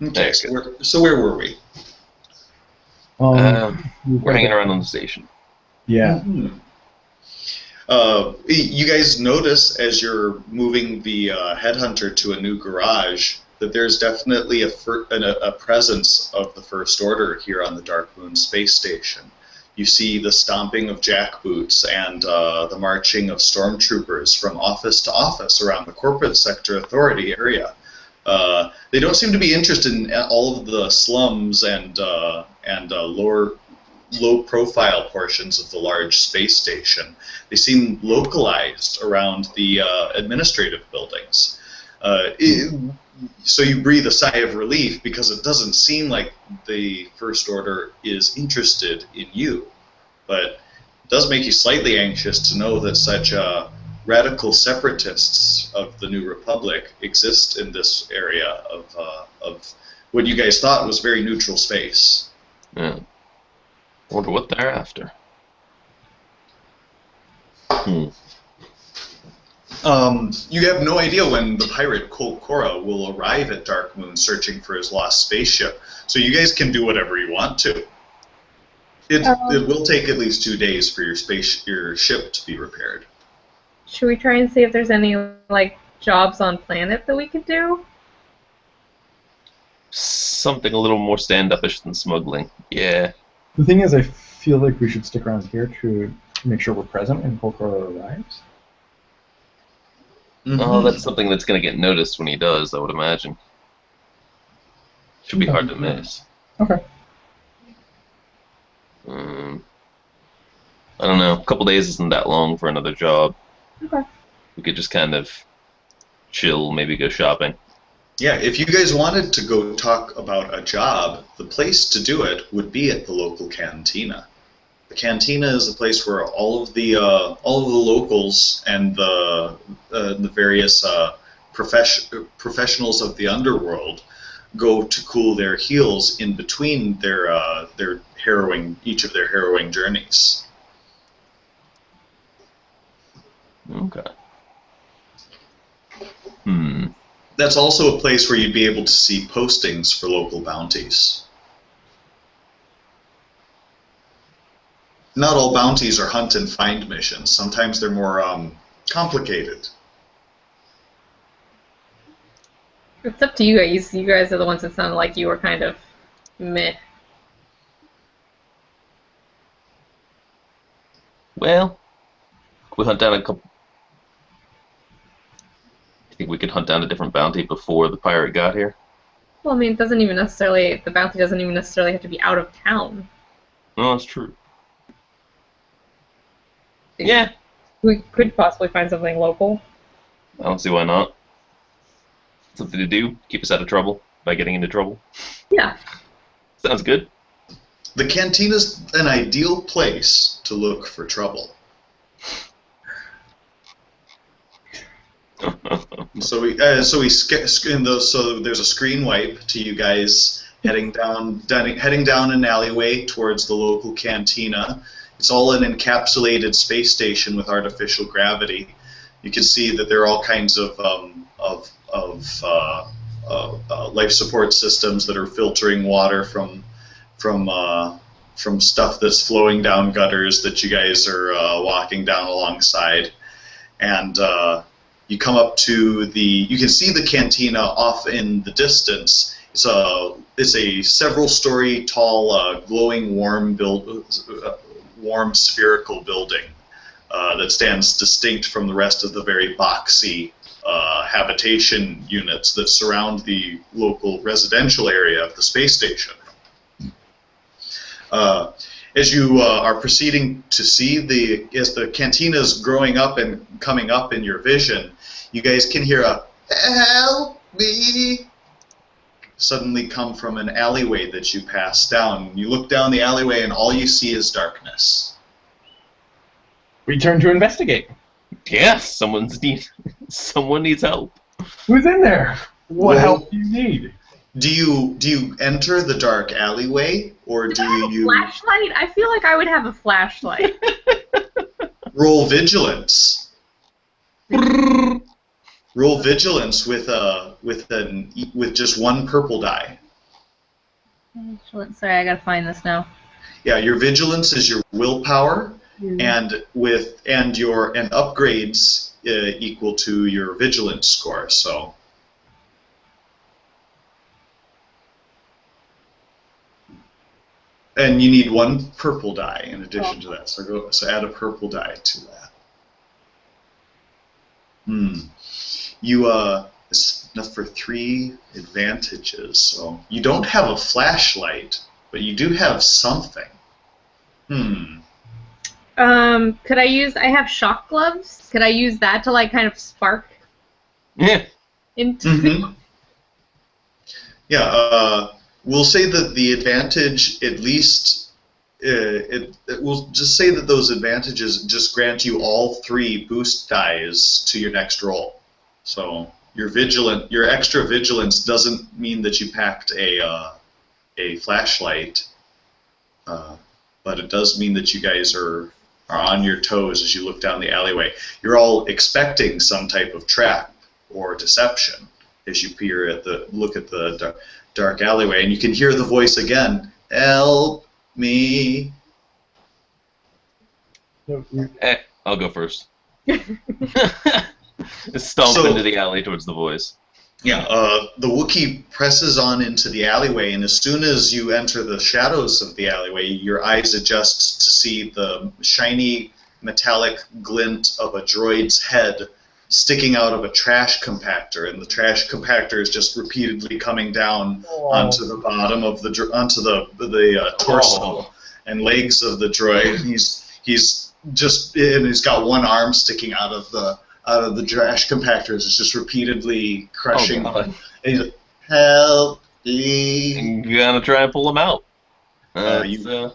Okay, so where were we? We're hanging around on the station. Yeah. Mm-hmm. You guys notice as you're moving the headhunter to a new garage that there's definitely a presence of the First Order here on the Dark Moon space station. You see the stomping of jackboots and the marching of stormtroopers from office to office around the corporate sector authority area. They don't seem to be interested in all of the slums and low-profile portions of the large space station. They seem localized around the administrative buildings. So you breathe a sigh of relief because it doesn't seem like the First Order is interested in you. But it does make you slightly anxious to know that such radical separatists of the New Republic exist in this area of what you guys thought was very neutral space. Yeah. Wonder what they're after. You have no idea when the pirate Colt Cora will arrive at Dark Moon searching for his lost spaceship, so you guys can do whatever you want to. It will take at least 2 days for your ship to be repaired. Should we try and see if there's any like jobs on planet that we could do? Something a little more stand-upish than smuggling. Yeah. The thing is, I feel like we should stick around here to make sure we're present when Polkora arrives. Mm-hmm. Oh, that's something that's going to get noticed when he does, I would imagine. Should be hard to miss. Okay. I don't know. A couple days isn't that long for another job. Okay. We could just kind of chill, maybe go shopping. Yeah, if you guys wanted to go talk about a job, the place to do it would be at the local cantina. The cantina is a place where all of the locals and the various professionals of the underworld go to cool their heels in between each of their harrowing journeys. Okay. That's also a place where you'd be able to see postings for local bounties. Not all bounties are hunt and find missions. Sometimes they're more complicated. It's up to you guys. You guys are the ones that sounded like you were kind of meh. Well, we hunt down a couple. I think we could hunt down a different bounty before the pirate got here. Well, I mean, it doesn't even necessarily. The bounty doesn't even necessarily have to be out of town. No, that's true. Yeah. We could possibly find something local. I don't see why not. Something to do, keep us out of trouble by getting into trouble. Yeah. Sounds good. The cantina's an ideal place to look for trouble. So there's a screen wipe to you guys heading down an alleyway towards the local cantina. It's all an encapsulated space station with artificial gravity. You can see that there are all kinds of life support systems that are filtering water from stuff that's flowing down gutters that you guys are walking down alongside, and you come up to you can see the cantina off in the distance. It's a several-story tall, glowing, warm spherical building that stands distinct from the rest of the very boxy habitation units that surround the local residential area of the space station. As you are proceeding to see as the cantina is growing up and coming up in your vision, you guys can hear a "Help me!" suddenly come from an alleyway that you pass down. You look down the alleyway and all you see is darkness. We turn to investigate. Yes, someone needs help. Who's in there? What help do you need? Do you enter the dark alleyway, or do you flashlight? I feel like I would have a flashlight. roll vigilance? Roll vigilance with just one purple die. Vigilance. Sorry, I gotta find this now. Yeah, your vigilance is your willpower, Mm. and upgrades equal to your vigilance score. So. And you need one purple die in addition to that. So add a purple die to that. It's enough for 3 advantages. So you don't have a flashlight, but you do have something. Could I use? I have shock gloves. Could I use that to like kind of spark Yeah. into? Mm-hmm. Yeah. We'll say that the advantage, at least, we'll just say that those advantages just grant you all 3 boost dies to your next roll. So your extra vigilance doesn't mean that you packed a flashlight, but it does mean that you guys are on your toes as you look down the alleyway. You're all expecting some type of trap or deception as you look at the dark alleyway, and you can hear the voice again. Help me. I'll go first. Stomp into the alley towards the voice. Yeah, the Wookiee presses on into the alleyway, and as soon as you enter the shadows of the alleyway, your eyes adjust to see the shiny metallic glint of a droid's head sticking out of a trash compactor, and the trash compactor is just repeatedly coming down onto the bottom of the torso and legs of the droid. He's got one arm sticking out of the trash compactors. It's just repeatedly crushing. Oh, He's like, help me! I'm gonna try and pull him out. The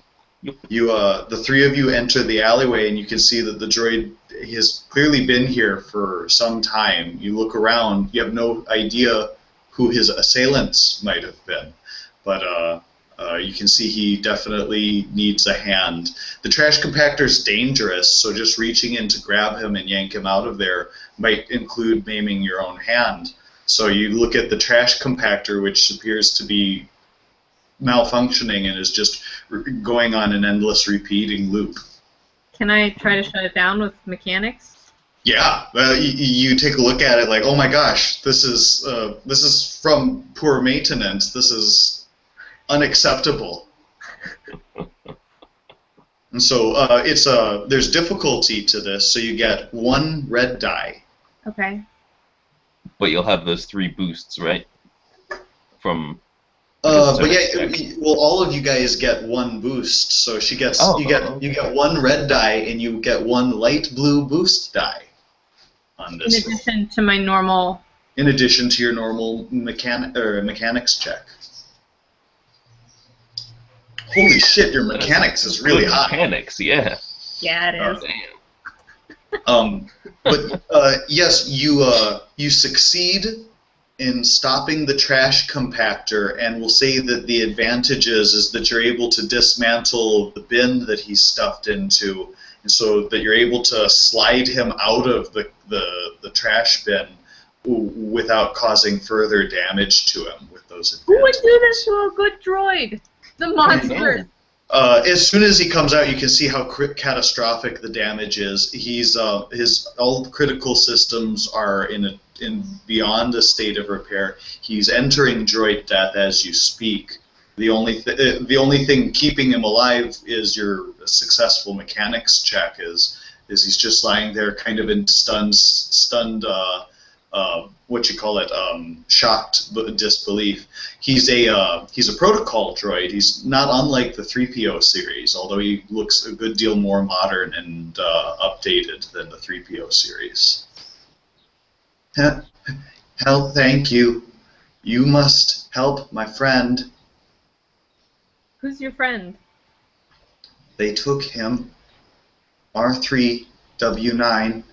3 of you enter the alleyway, and you can see that the droid has clearly been here for some time. You look around, you have no idea who his assailants might have been, but you can see he definitely needs a hand. The trash compactor's dangerous, so just reaching in to grab him and yank him out of there might include maiming your own hand. So you look at the trash compactor, which appears to be malfunctioning and is just going on an endless repeating loop. Can I try to shut it down with mechanics? Yeah, you take a look at it like, oh my gosh, this is from poor maintenance. This is unacceptable. And so there's difficulty to this. So you get 1 red die. Okay. But you'll have those 3 boosts, right? From. But yeah, all of you guys get 1 boost. So you get 1 red die and you get 1 light blue boost die on this. In addition to my normal. In addition to your normal mechanics check. Holy shit, your mechanics is really high. Mechanics, yeah. Yeah, it is. Damn. But yes, you succeed in stopping the trash compactor, and we'll say that the advantage is that you're able to dismantle the bin that he's stuffed into, and so that you're able to slide him out of the trash bin without causing further damage to him with those advantages. Who would do this to a good droid? The monster. As soon as he comes out, you can see how catastrophic the damage is. His all critical systems are in beyond a state of repair. He's entering droid death as you speak. The only thing keeping him alive is your successful mechanics check. Is he's just lying there, kind of in stunned shocked disbelief. He's a protocol droid. He's not unlike the 3PO series, although he looks a good deal more modern and updated than the 3PO series. Help, thank you. You must help my friend. Who's your friend? They took him. R3W9.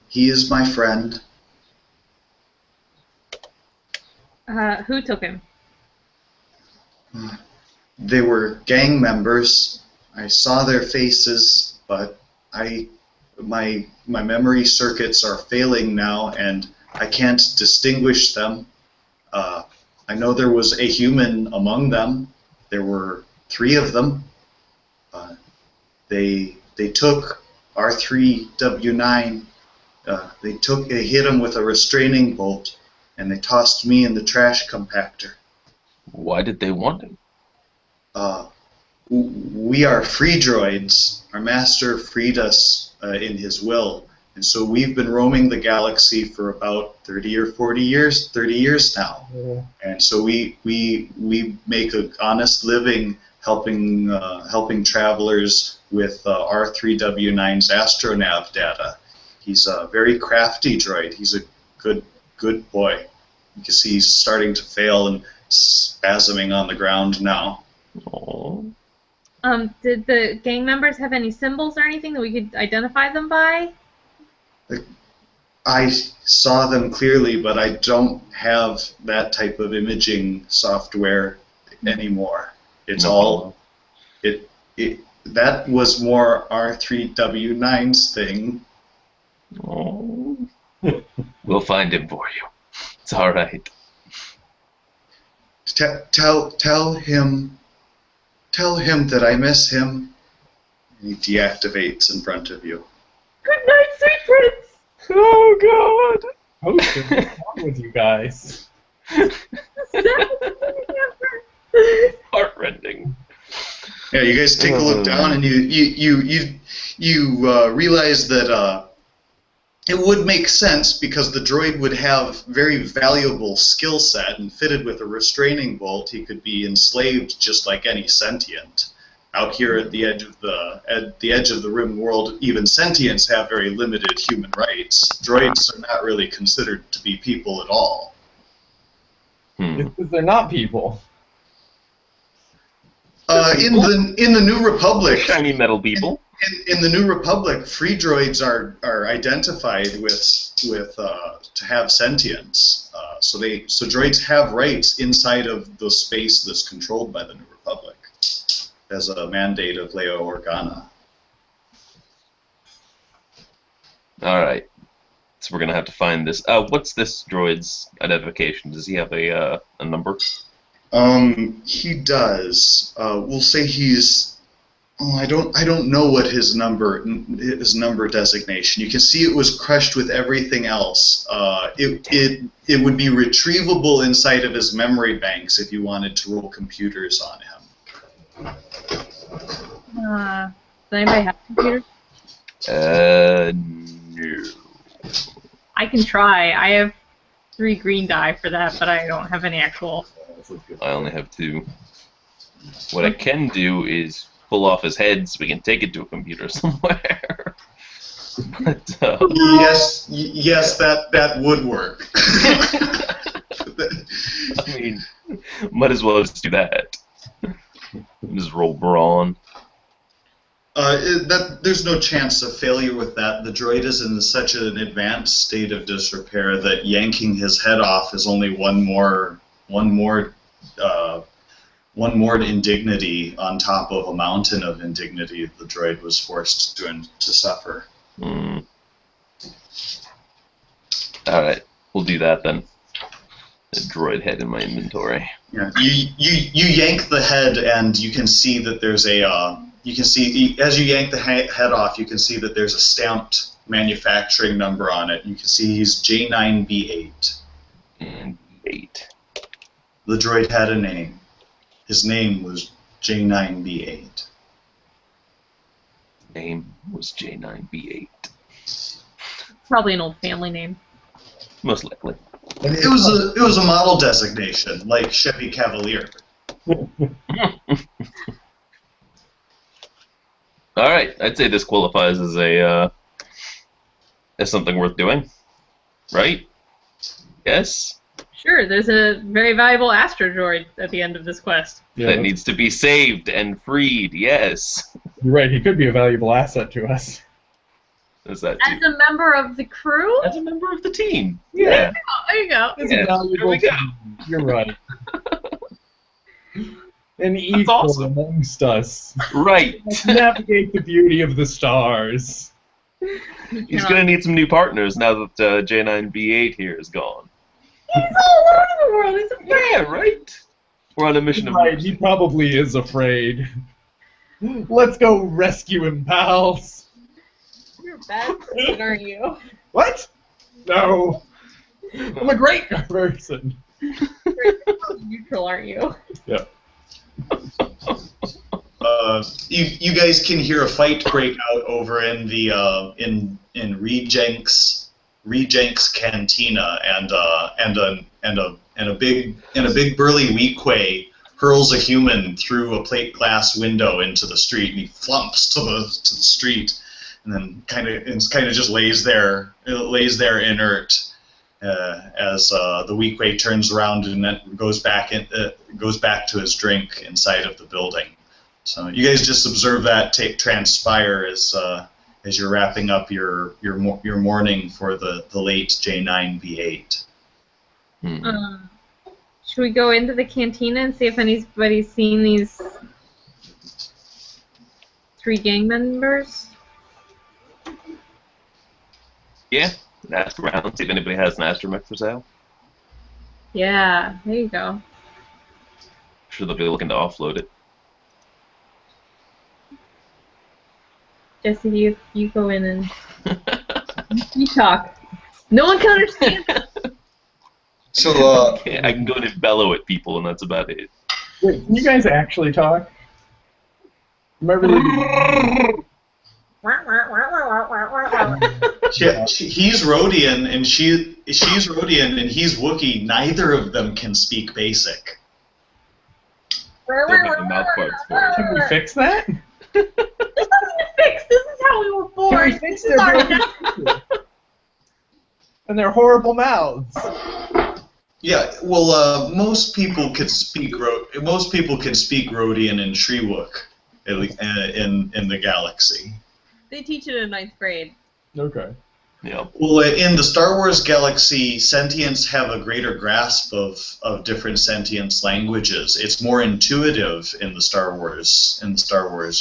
He is my friend. Who took him? They were gang members. I saw their faces, but my memory circuits are failing now, and I can't distinguish them. I know there was a human among them, There were 3 of them. They took R3W9. They hit him with a restraining bolt, and they tossed me in the trash compactor. Why did they want him? We are free droids. Our master freed us in his will, and so we've been roaming the galaxy for about 30 or 40 years, 30 years now. Yeah. And so we make an honest living helping travelers with R3W9's astronav data. He's a very crafty droid. He's a good boy. You can see he's starting to fail and spasming on the ground now. Oh. Did the gang members have any symbols or anything that we could identify them by? I saw them clearly, but I don't have that type of imaging software anymore. It's all that was more R3W9's thing. Oh. We'll find him for you. It's all right. Tell him that I miss him. And he deactivates in front of you. Good night, sweet prince! Oh God! What's wrong with you guys? Heartrending. Yeah, you guys take a look down, and you realize that it would make sense because the droid would have very valuable skill set, and fitted with a restraining bolt, he could be enslaved just like any sentient. Out here at the edge of the rim world, even sentients have very limited human rights. Droids are not really considered to be people at all. It's because they're not people. In the New Republic, Shiny metal people. In the New Republic, free droids are identified with to have sentience. So droids have rights inside of the space that's controlled by the New Republic, as a mandate of Leo Organa. All right. So we're gonna have to find this. What's this droid's identification? Does he have a number? He does. We'll say he's. Oh, I don't know what his number designation. You can see it was crushed with everything else. It would be retrievable inside of his memory banks if you wanted to roll computers on him. Does anybody have computers? No. I can try. I have 3 green die for that, but I don't have any actual. I only have 2. What I can do is pull off his head so we can take it to a computer somewhere. But, Yes, that would work. I mean, might as well just do that. Just roll brawn. There's no chance of failure with that. The droid is in such an advanced state of disrepair that yanking his head off is only one more indignity on top of a mountain of indignity the droid was forced to suffer. Mm. All right, we'll do that then. A droid head in my inventory. Yeah, you yank the head, and you can see that there's a. You can see as you yank the head off, you can see that there's a stamped manufacturing number on it. You can see he's J9B8. And 8. The droid had a name. His name was J9B8. Name was J9B8. Probably an old family name. Most likely. It was a model designation, like Chevy Cavalier. All right, I'd say this qualifies as as something worth doing, right? Yes. Sure, there's a very valuable astro droid at the end of this quest. Yeah, That needs to be saved and freed. Yes. you're right. He could be a valuable asset to us. Is that As a member of the crew? as a member of the team? Yeah. Oh, there you go. It's Yeah, a valuable there we go. thing. You're right. An equal awesome. amongst us. Right. Let's navigate the beauty of the stars. He's gonna need some new partners now that J9B8 here is gone. He's all over the world. He's a Yeah, right. We're on a mission of Right, mercy. he probably is afraid. Let's go rescue him, pals. You're a bad person, aren't you? What? No. I'm a great person. You're neutral, aren't you? Yeah. You guys can hear a fight break out over in the in Rejenk's cantina, and a big burly Weequay hurls a human through a plate glass window into the street, and he flumps to the street, and then kind of just lays there inert. As the Weequay turns around and then goes back to his drink inside of the building. So you guys just observe that transpire as you're wrapping up your morning for the late J9B8. Should we go into the cantina and see if anybody's seen these 3 gang members? Yeah. Ask around, see if anybody has an astromech for sale. Yeah, there you go. I'm sure they'll be looking to offload it. Jesse, you go in and you talk. No one can understand. So I can go in and bellow at people, and that's about it. Wait, can you guys actually talk? Remember he's Rhodian and she's Rhodian and he's Wookiee. Neither of them can speak Basic. Don't make the mouth parts for it. Can we fix that? This isn't fixed. This is how we were born. Can we fix This is our their and their horrible mouths? Yeah, well, most people can speak Rhodian and Shriwook in the galaxy. They teach it in 9th grade. Okay. Yeah. Well, in the Star Wars galaxy, sentients have a greater grasp of different sentience languages. It's more intuitive in the Star Wars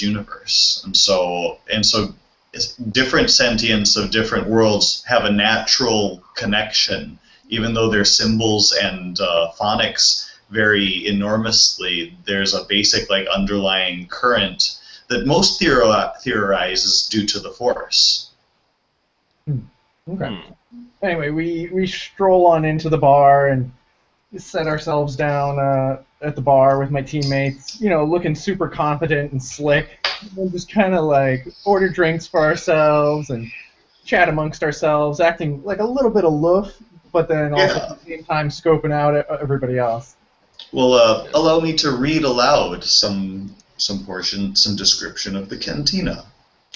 universe, and so different sentients of different worlds have a natural connection, even though their symbols and phonics vary enormously. There's a basic underlying current that most theorize is due to the Force. Okay. Anyway, we stroll on into the bar and set ourselves down at the bar with my teammates, looking super confident and slick, and just kind of order drinks for ourselves and chat amongst ourselves, acting like a little bit aloof, but then also at the same time scoping out everybody else. Well, allow me to read aloud some description of the cantina.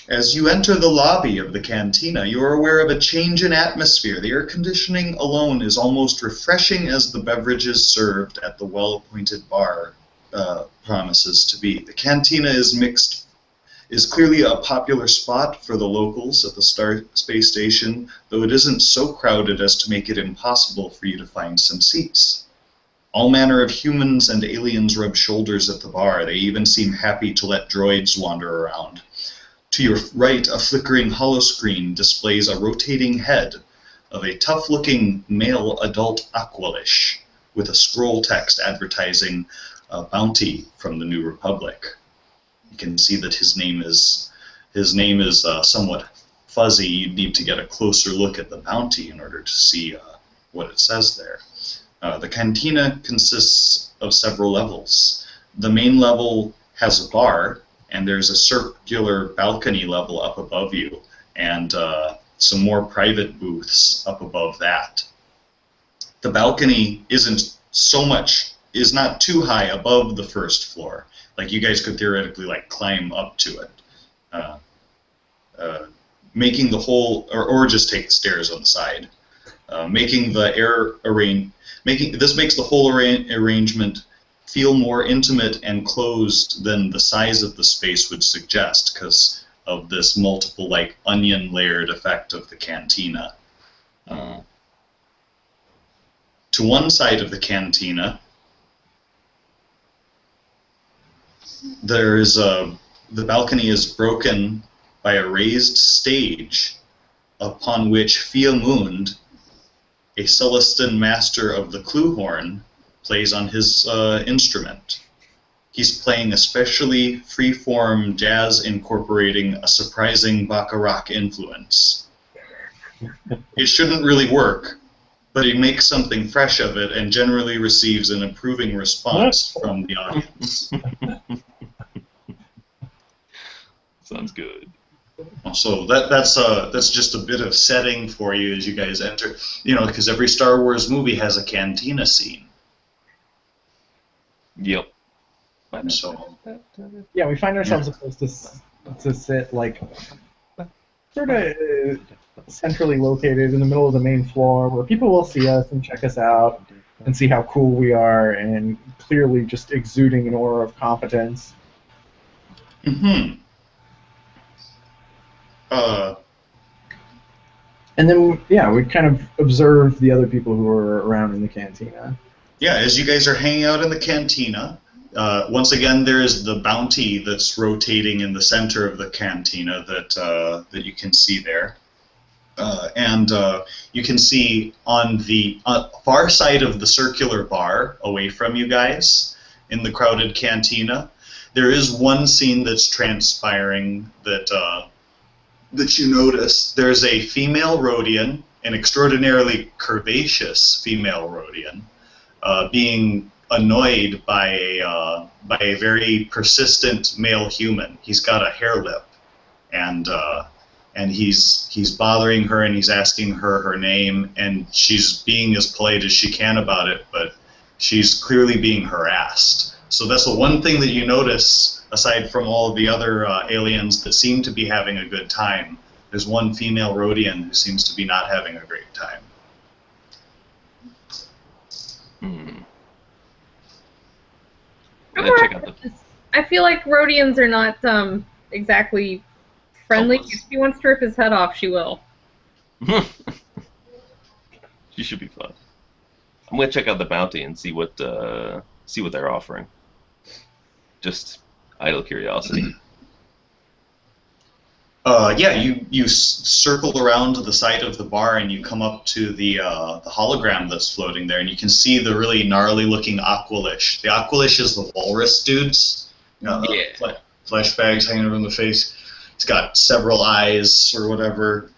As you enter the lobby of the cantina, you are aware of a change in atmosphere. The air conditioning alone is almost refreshing as the beverages served at the well-appointed bar promises to be. The cantina is clearly a popular spot for the locals at the space station, though it isn't so crowded as to make it impossible for you to find some seats. All manner of humans and aliens rub shoulders at the bar. They even seem happy to let droids wander around. To your right, a flickering holoscreen displays a rotating head of a tough-looking male adult Aqualish with a scroll text advertising a bounty from the New Republic. You can see that his name is somewhat fuzzy. You'd need to get a closer look at the bounty in order to see what it says there. The cantina consists of several levels. The main level has a bar, and there's a circular balcony level up above you, and some more private booths up above that. The balcony is not too high above the first floor. You guys could theoretically climb up to it, making the whole, or just take the stairs on the side, making the air this makes the whole arrangement feel more intimate and closed than the size of the space would suggest, because of this multiple onion layered effect of the cantina. To one side of the cantina, the balcony is broken by a raised stage upon which Fiamund, a Celestin master of the Cluehorn, plays on his instrument. He's playing especially free-form jazz incorporating a surprising baccarat influence. It shouldn't really work, but he makes something fresh of it and generally receives an improving response from the audience. Sounds good. So that's just a bit of setting for you as you guys enter. Because every Star Wars movie has a cantina scene. Yep. So Yeah, we find ourselves a place to sit, like, sort of centrally located in the middle of the main floor, where people will see us and check us out and see how cool we are, and clearly just exuding an aura of competence. Mm-hmm. And then, yeah, we kind of observe the other people who are around in the cantina. Yeah, as you guys are hanging out in the cantina, once again, there is the bounty that's rotating in the center of the cantina that you can see there. And you can see on the far side of the circular bar, away from you guys, in the crowded cantina, there is one scene that's transpiring that you notice. There's a female Rhodian, an extraordinarily curvaceous female Rhodian, being annoyed by a very persistent male human. He's got a hair lip, and he's bothering her, and he's asking her name, and she's being as polite as she can about it, but she's clearly being harassed. So that's the one thing that you notice, aside from all of the other aliens that seem to be having a good time. There's one female Rhodian who seems to be not having a great time. I feel like Rhodians are not exactly friendly. If she wants to rip his head off, she will. She should be fun. I'm gonna check out the bounty and see what they're offering. Just idle curiosity. Yeah, you circle around the side of the bar and you come up to the hologram that's floating there, and you can see the really gnarly-looking Aqualish. The Aqualish is the walrus dudes. Flesh bags hanging over the face. He's got several eyes or whatever.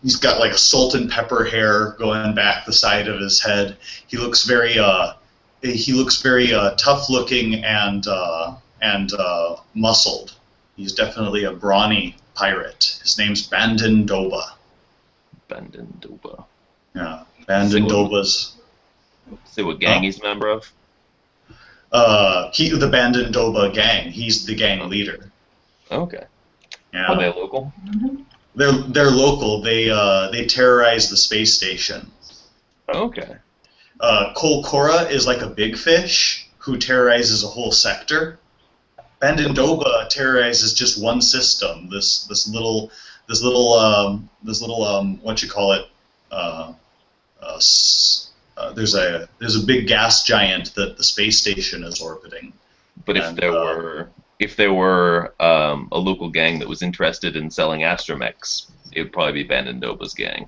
He's got like a salt and pepper hair going back the side of his head. He looks very tough-looking and muscled. He's definitely a brawny pirate. His name's Bandon Doba. Bandon Doba. Yeah, Bandon Doba's. Say what gang he's a member of? The Bandon Doba gang. He's the gang leader. Okay. Yeah. Are they local? They're local. They terrorize the space station. Okay. Kolkora is like a big fish who terrorizes a whole sector. Bandon Doba terrorizes just one system. This little what you call it? There's a big gas giant that the space station is orbiting. But if there were a local gang that was interested in selling astromechs, it would probably be Bandon Doba's gang.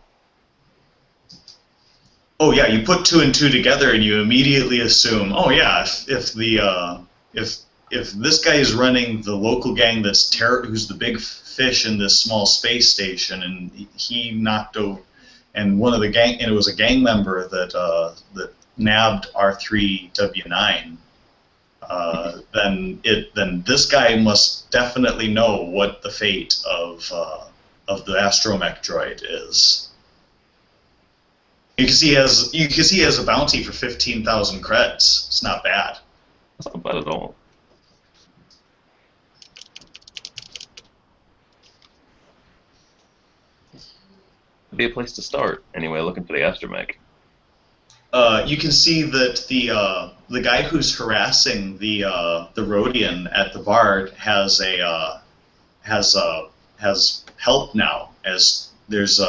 Oh yeah, you put two and two together and you immediately assume, oh yeah, if this guy is running the local gang who's the big fish in this small space station, and he knocked over, and one of the gang, and it was a gang member that nabbed R3W9, then this guy must definitely know what the fate of the astromech droid is. You can see he has a bounty for 15,000 creds. It's not bad. That's not bad at all. Be a place to start anyway. Looking for the astromech. You can see that the guy who's harassing the Rhodian at the bar has help now, as there's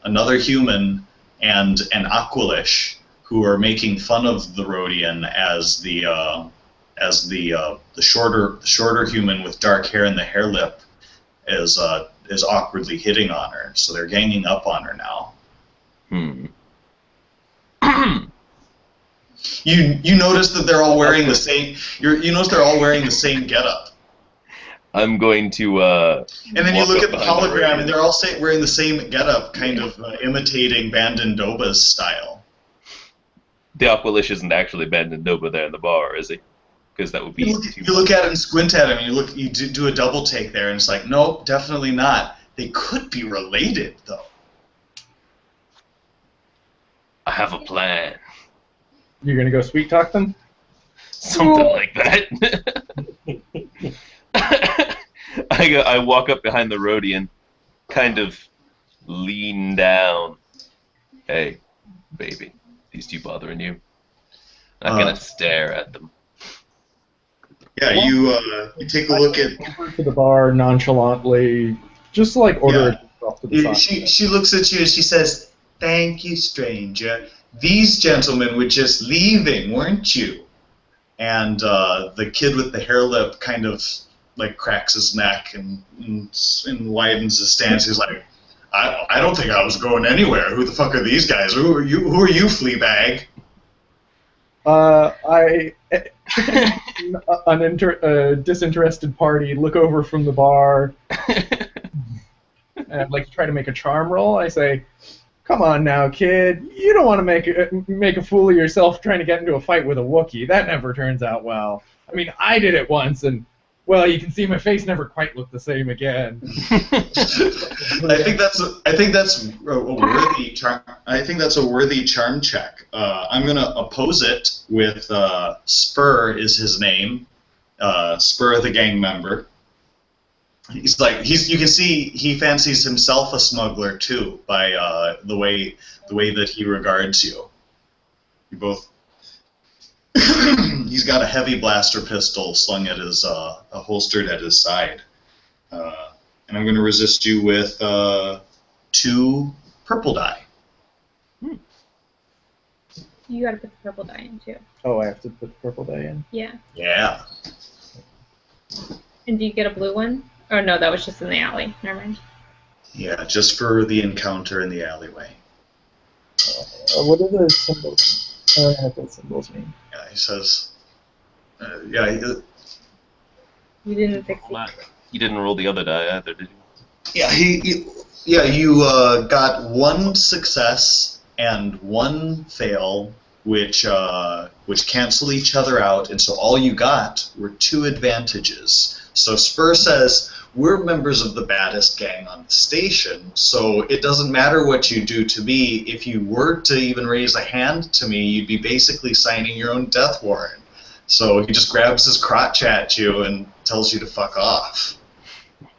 another human and an Aqualish who are making fun of the Rhodian as the shorter human with dark hair and the hair lip is awkwardly hitting on her. So they're ganging up on her now. You notice that they're all wearing the same. You notice they're all wearing the same getup. I'm going to. And then you walk look up at the behind hologram, and Rodian. they're all wearing the same getup, kind of imitating Bandandoba's style. The Aqualish isn't actually Bandandoba there in the bar, is he? Because that would be You look at it and squint at him. You do a double take there, and it's like, nope, definitely not. They could be related, though. I have a plan. You're gonna go sweet talk them? Something like that. I walk up behind the Rodian, kind of lean down. Hey, baby, these two bothering you? I'm gonna stare at them. Yeah, you take a look at. Over to the bar nonchalantly, just like order it off to the side. She looks at you and she says, "Thank you, stranger. These gentlemen were just leaving, weren't you?" And the kid with the hair lip kind of like cracks his neck and widens his stance. He's like, I don't think I was going anywhere. Who the fuck are these guys? Who are you, Fleabag? I, disinterested party, look over from the bar, and I'd like to try to make a charm roll. I say, "Come on now, kid. You don't want to make a fool of yourself trying to get into a fight with a Wookiee. That never turns out well. I mean, I did it once, and well, you can see my face never quite looked the same again." I think that's a worthy charm. I think that's a worthy charm check. I'm gonna oppose it with Spur is his name. Spur, the gang member. You can see he fancies himself a smuggler too by the way that he regards you. You both. He's got a heavy blaster pistol slung at his holstered at his side, and I'm going to resist you with 2 purple die. You gotta put the purple dye in too. Oh, I have to put the purple die in? Yeah. Yeah. And do you get a blue one? Oh no, that was just in the alley. Never mind. Yeah, just for the encounter in the alleyway. What are the symbols? I don't know what those symbols mean. Yeah, he says. You didn't fix it. You didn't roll the other die either, did you? Yeah, you got 1 success and 1 fail, which cancel each other out, and so all you got were 2 advantages. So Spur says, "We're members of the baddest gang on the station, so it doesn't matter what you do to me. If you were to even raise a hand to me, you'd be basically signing your own death warrant." So he just grabs his crotch at you and tells you to fuck off.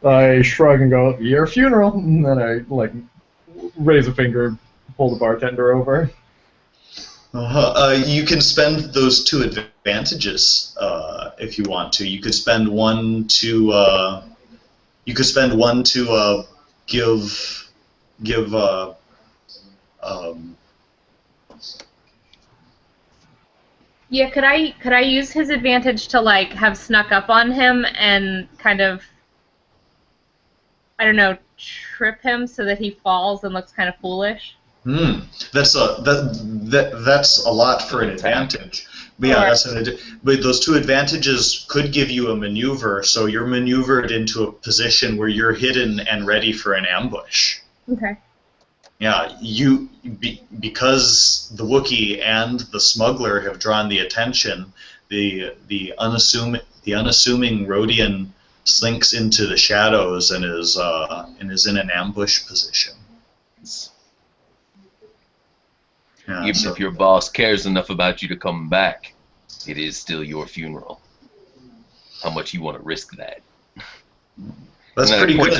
I shrug and go, "Your funeral," and then I raise a finger, pull the bartender over. You can spend those 2 advantages if you want to. You could spend one to give Yeah, could I use his advantage to like have snuck up on him and kind of, I don't know, trip him so that he falls and looks kind of foolish? That's a lot for an advantage. But yeah, but those 2 advantages could give you a maneuver, so you're maneuvered into a position where you're hidden and ready for an ambush. Okay. Yeah, because the Wookiee and the smuggler have drawn the attention, the unassuming Rodian slinks into the shadows and is in an ambush position. Yeah, Even if your boss cares enough about you to come back, it is still your funeral. How much you want to risk that? That's pretty good.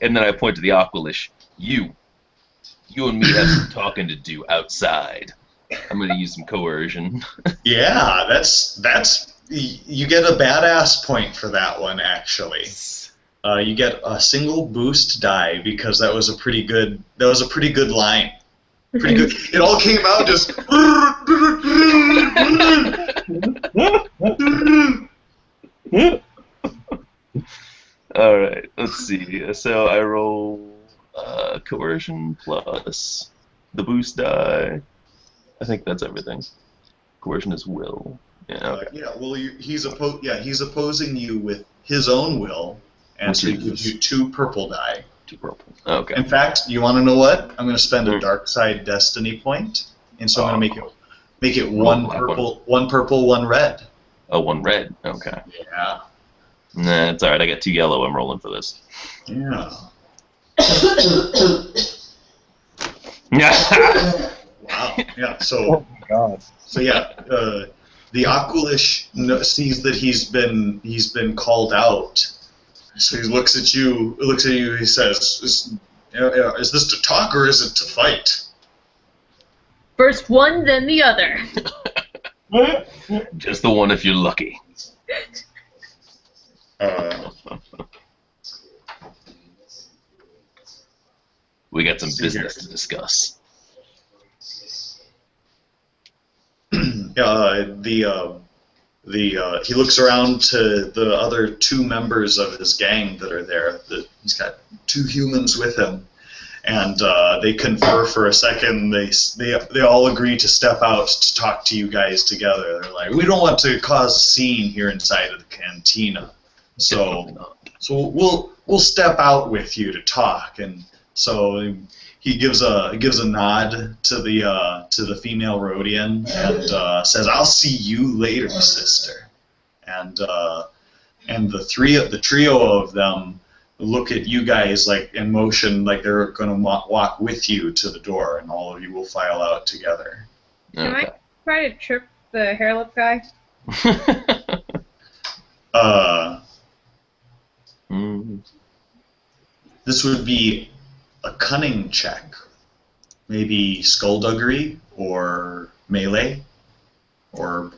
And then I point to the Aqualish. You and me have some talking to do outside. I'm going to use some coercion. Yeah, that's you get a badass point for that one, actually. You get a single boost die because that was a pretty good line. Pretty good. It all came out just. All right, let's see. So I roll coercion plus the boost die. I think that's everything. Coercion is will. Yeah. Okay. Well, he's opposing you with his own will, and so he gives you 2 purple die. 2 purple. Okay. In fact, you want to know what? I'm going to spend a dark side destiny point, and so I'm going to make it 1 purple, 1 red. Oh, 1 red. Okay. Yeah. Nah, it's alright. I got 2 yellow. I'm rolling for this. Yeah. Wow. Yeah. So. Oh my god. So yeah, the Aquilish sees that he's been called out. So he looks at you. He says, "Is this to talk or is it to fight?" First one, then the other. Just the one if you're lucky. We got some business to discuss. He looks around to the other 2 members of his gang that are there. He's got 2 humans with him, and they confer for a second. They all agree to step out to talk to you guys together. They're like, we don't want to cause a scene here inside of the cantina, so we'll step out with you to talk. And so he gives a nod to the female Rhodian and says, "I'll see you later, sister." And the trio of them look at you guys like in motion, like they're going to walk with you to the door, and all of you will file out together. Can I try to trip the hairlip guy? This would be a cunning check, maybe skullduggery or melee, or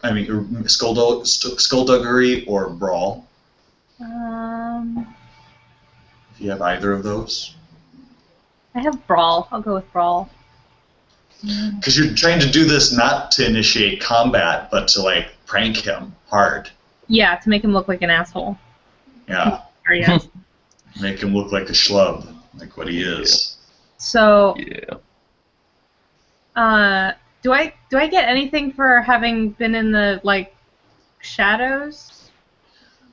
skullduggery or brawl. If you have either of those. I have brawl. I'll go with brawl. Because you're trying to do this not to initiate combat, but to like prank him hard. Yeah, to make him look like an asshole. Yeah. Or yes. Make him look like a schlub, like what he is. So. Yeah. Do I get anything for having been in the shadows?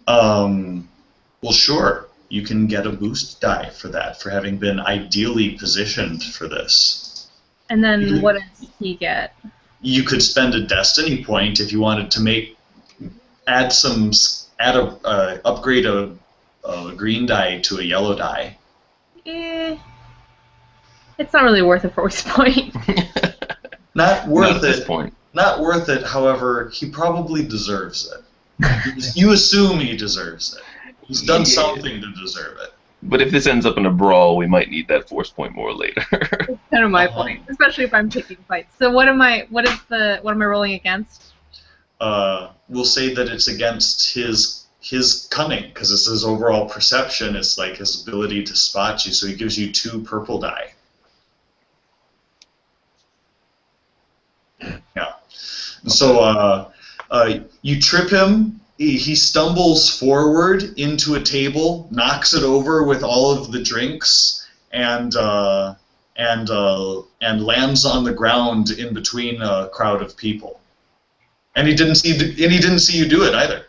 Well, sure. You can get a boost die for that, for having been ideally positioned for this. And then what does he get? You could spend a destiny point if you wanted to upgrade a green die to a yellow die. It's not really worth a force point. Not worth at this point. Not worth it. However, he probably deserves it. You assume he deserves it. He's done something to deserve it. But if this ends up in a brawl, we might need that force point more later. That's kind of my point, especially if I'm picking fights. So what am I rolling against? We'll say that it's against his cunning, because it's his overall perception. It's like his ability to spot you. So he gives you 2 purple die. Yeah. So you trip him. He stumbles forward into a table, knocks it over with all of the drinks, and lands on the ground in between a crowd of people. And he didn't see you do it either.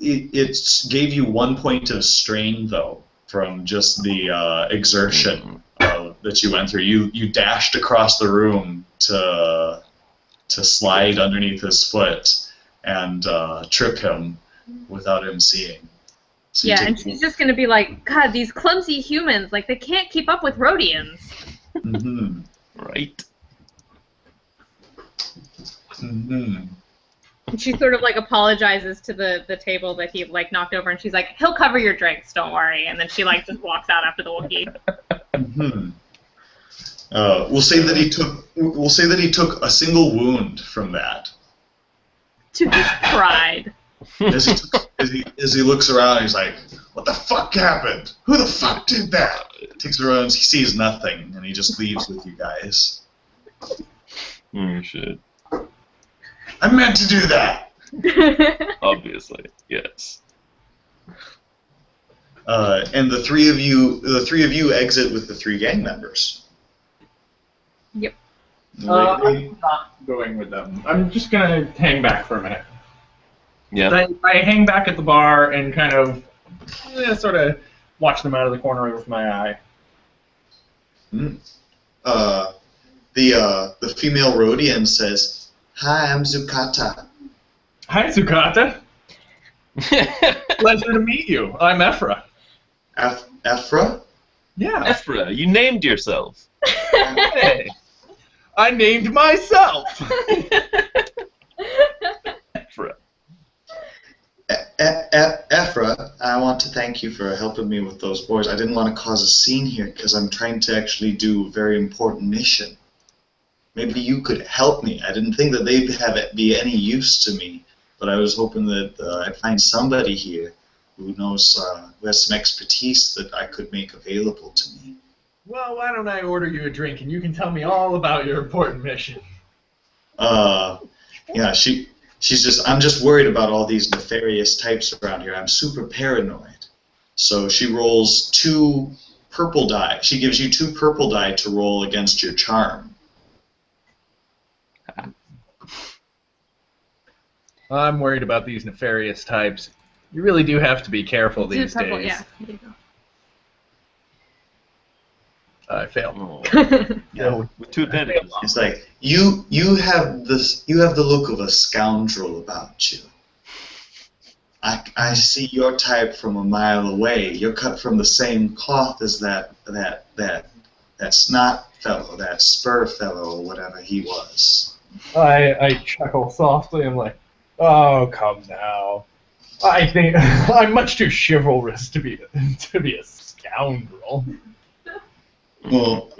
It gave you 1 point of strain though from just the exertion that you went through. You dashed across the room to slide underneath his foot and trip him without him seeing. So yeah, and she's just going to be like, God, these clumsy humans, they can't keep up with Rhodians. Mm-hmm. Right. Mm-hmm. And she sort of apologizes to the table that he knocked over, and she's like, he'll cover your drinks, don't worry. And then she just walks out after the Wookiee. Mm-hmm. We'll say that he took a single wound from that. To his pride. As he looks around, he's like, "What the fuck happened? Who the fuck did that?" Takes it around, he sees nothing, and he just leaves with you guys. Oh shit. I meant to do that. Obviously, yes. And the three of you exit with the 3 gang members. Yep. I'm not going with them. I'm just gonna hang back for a minute. Yeah. I hang back at the bar and kind of sort of watch them out of the corner of my eye. Mm. The female Rhodian says, "Hi, I'm Zukata." Hi, Sukata. Pleasure to meet you. I'm Ephra. Ephra? Yeah. Ephra, you named yourself. Hey. I named myself. Ephra. Ephra, I want to thank you for helping me with those boys. I didn't want to cause a scene here because I'm trying to actually do a very important mission. Maybe you could help me. I didn't think that they'd be any use to me, but I was hoping that I'd find somebody here who knows, who has some expertise that I could make available to me. Well, why don't I order you a drink and you can tell me all about your important mission. Yeah, she's just, I'm just worried about all these nefarious types around here. I'm super paranoid. So she rolls 2 purple die. She gives you 2 purple die to roll against your charm. I'm worried about these nefarious types. You really do have to be careful Do these purple, days. yeah. There you go. I failed. Oh. Yeah. With 2 advantages. It's like you have the look of a scoundrel about you. I see your type from a mile away. You're cut from the same cloth as that snot fellow, that spur fellow, or whatever he was. I chuckle softly. I'm like, oh, come now. I think I'm much too chivalrous to be a scoundrel. Well,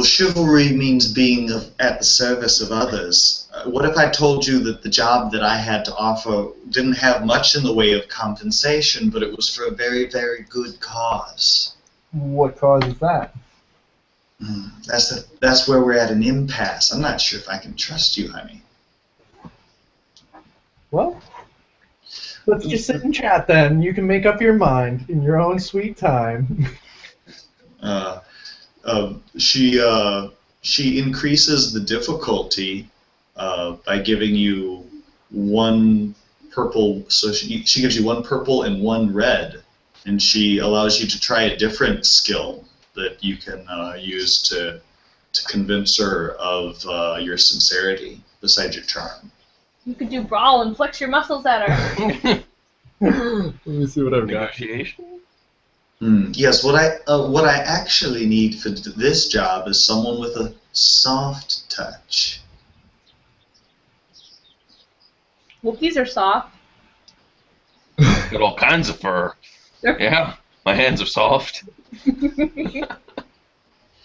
chivalry means being at the service of others. What if I told you that the job that I had to offer didn't have much in the way of compensation, but it was for a very, very good cause? What cause is that? That's where we're at an impasse. I'm not sure if I can trust you, honey. Well, let's just sit and chat then. You can make up your mind in your own sweet time. She increases the difficulty by giving you 1 purple. So she gives you 1 purple and 1 red, and she allows you to try a different skill that you can use to convince her of your sincerity besides your charm. You could do brawl and flex your muscles at her. Let me see what I've got. Negotiation? Yes, what I actually need for this job is someone with a soft touch. Wookiees are soft. Got all kinds of fur. Yeah, my hands are soft.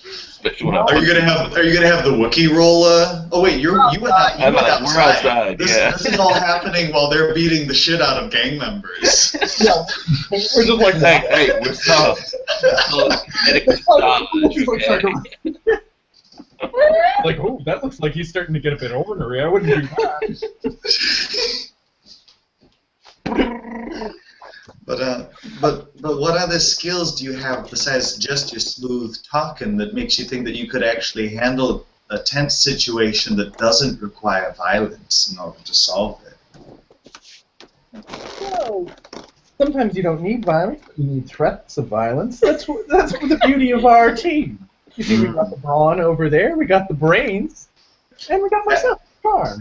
Especially when Are you gonna have the Wookiee roll? Oh wait, you went outside. We're outside. This is all happening while they're beating the shit out of gang members. Yeah, we're just like, hey, we're soft. Like, oh, that looks like he's starting to get a bit ornery. I wouldn't do that. But what other skills do you have besides just your smooth talking that makes you think that you could actually handle a tense situation that doesn't require violence in order to solve it? Well, sometimes you don't need violence, but you need threats of violence. That's the beauty of our team. You see, we got the brawn over there, we got the brains, and we got myself, Charm.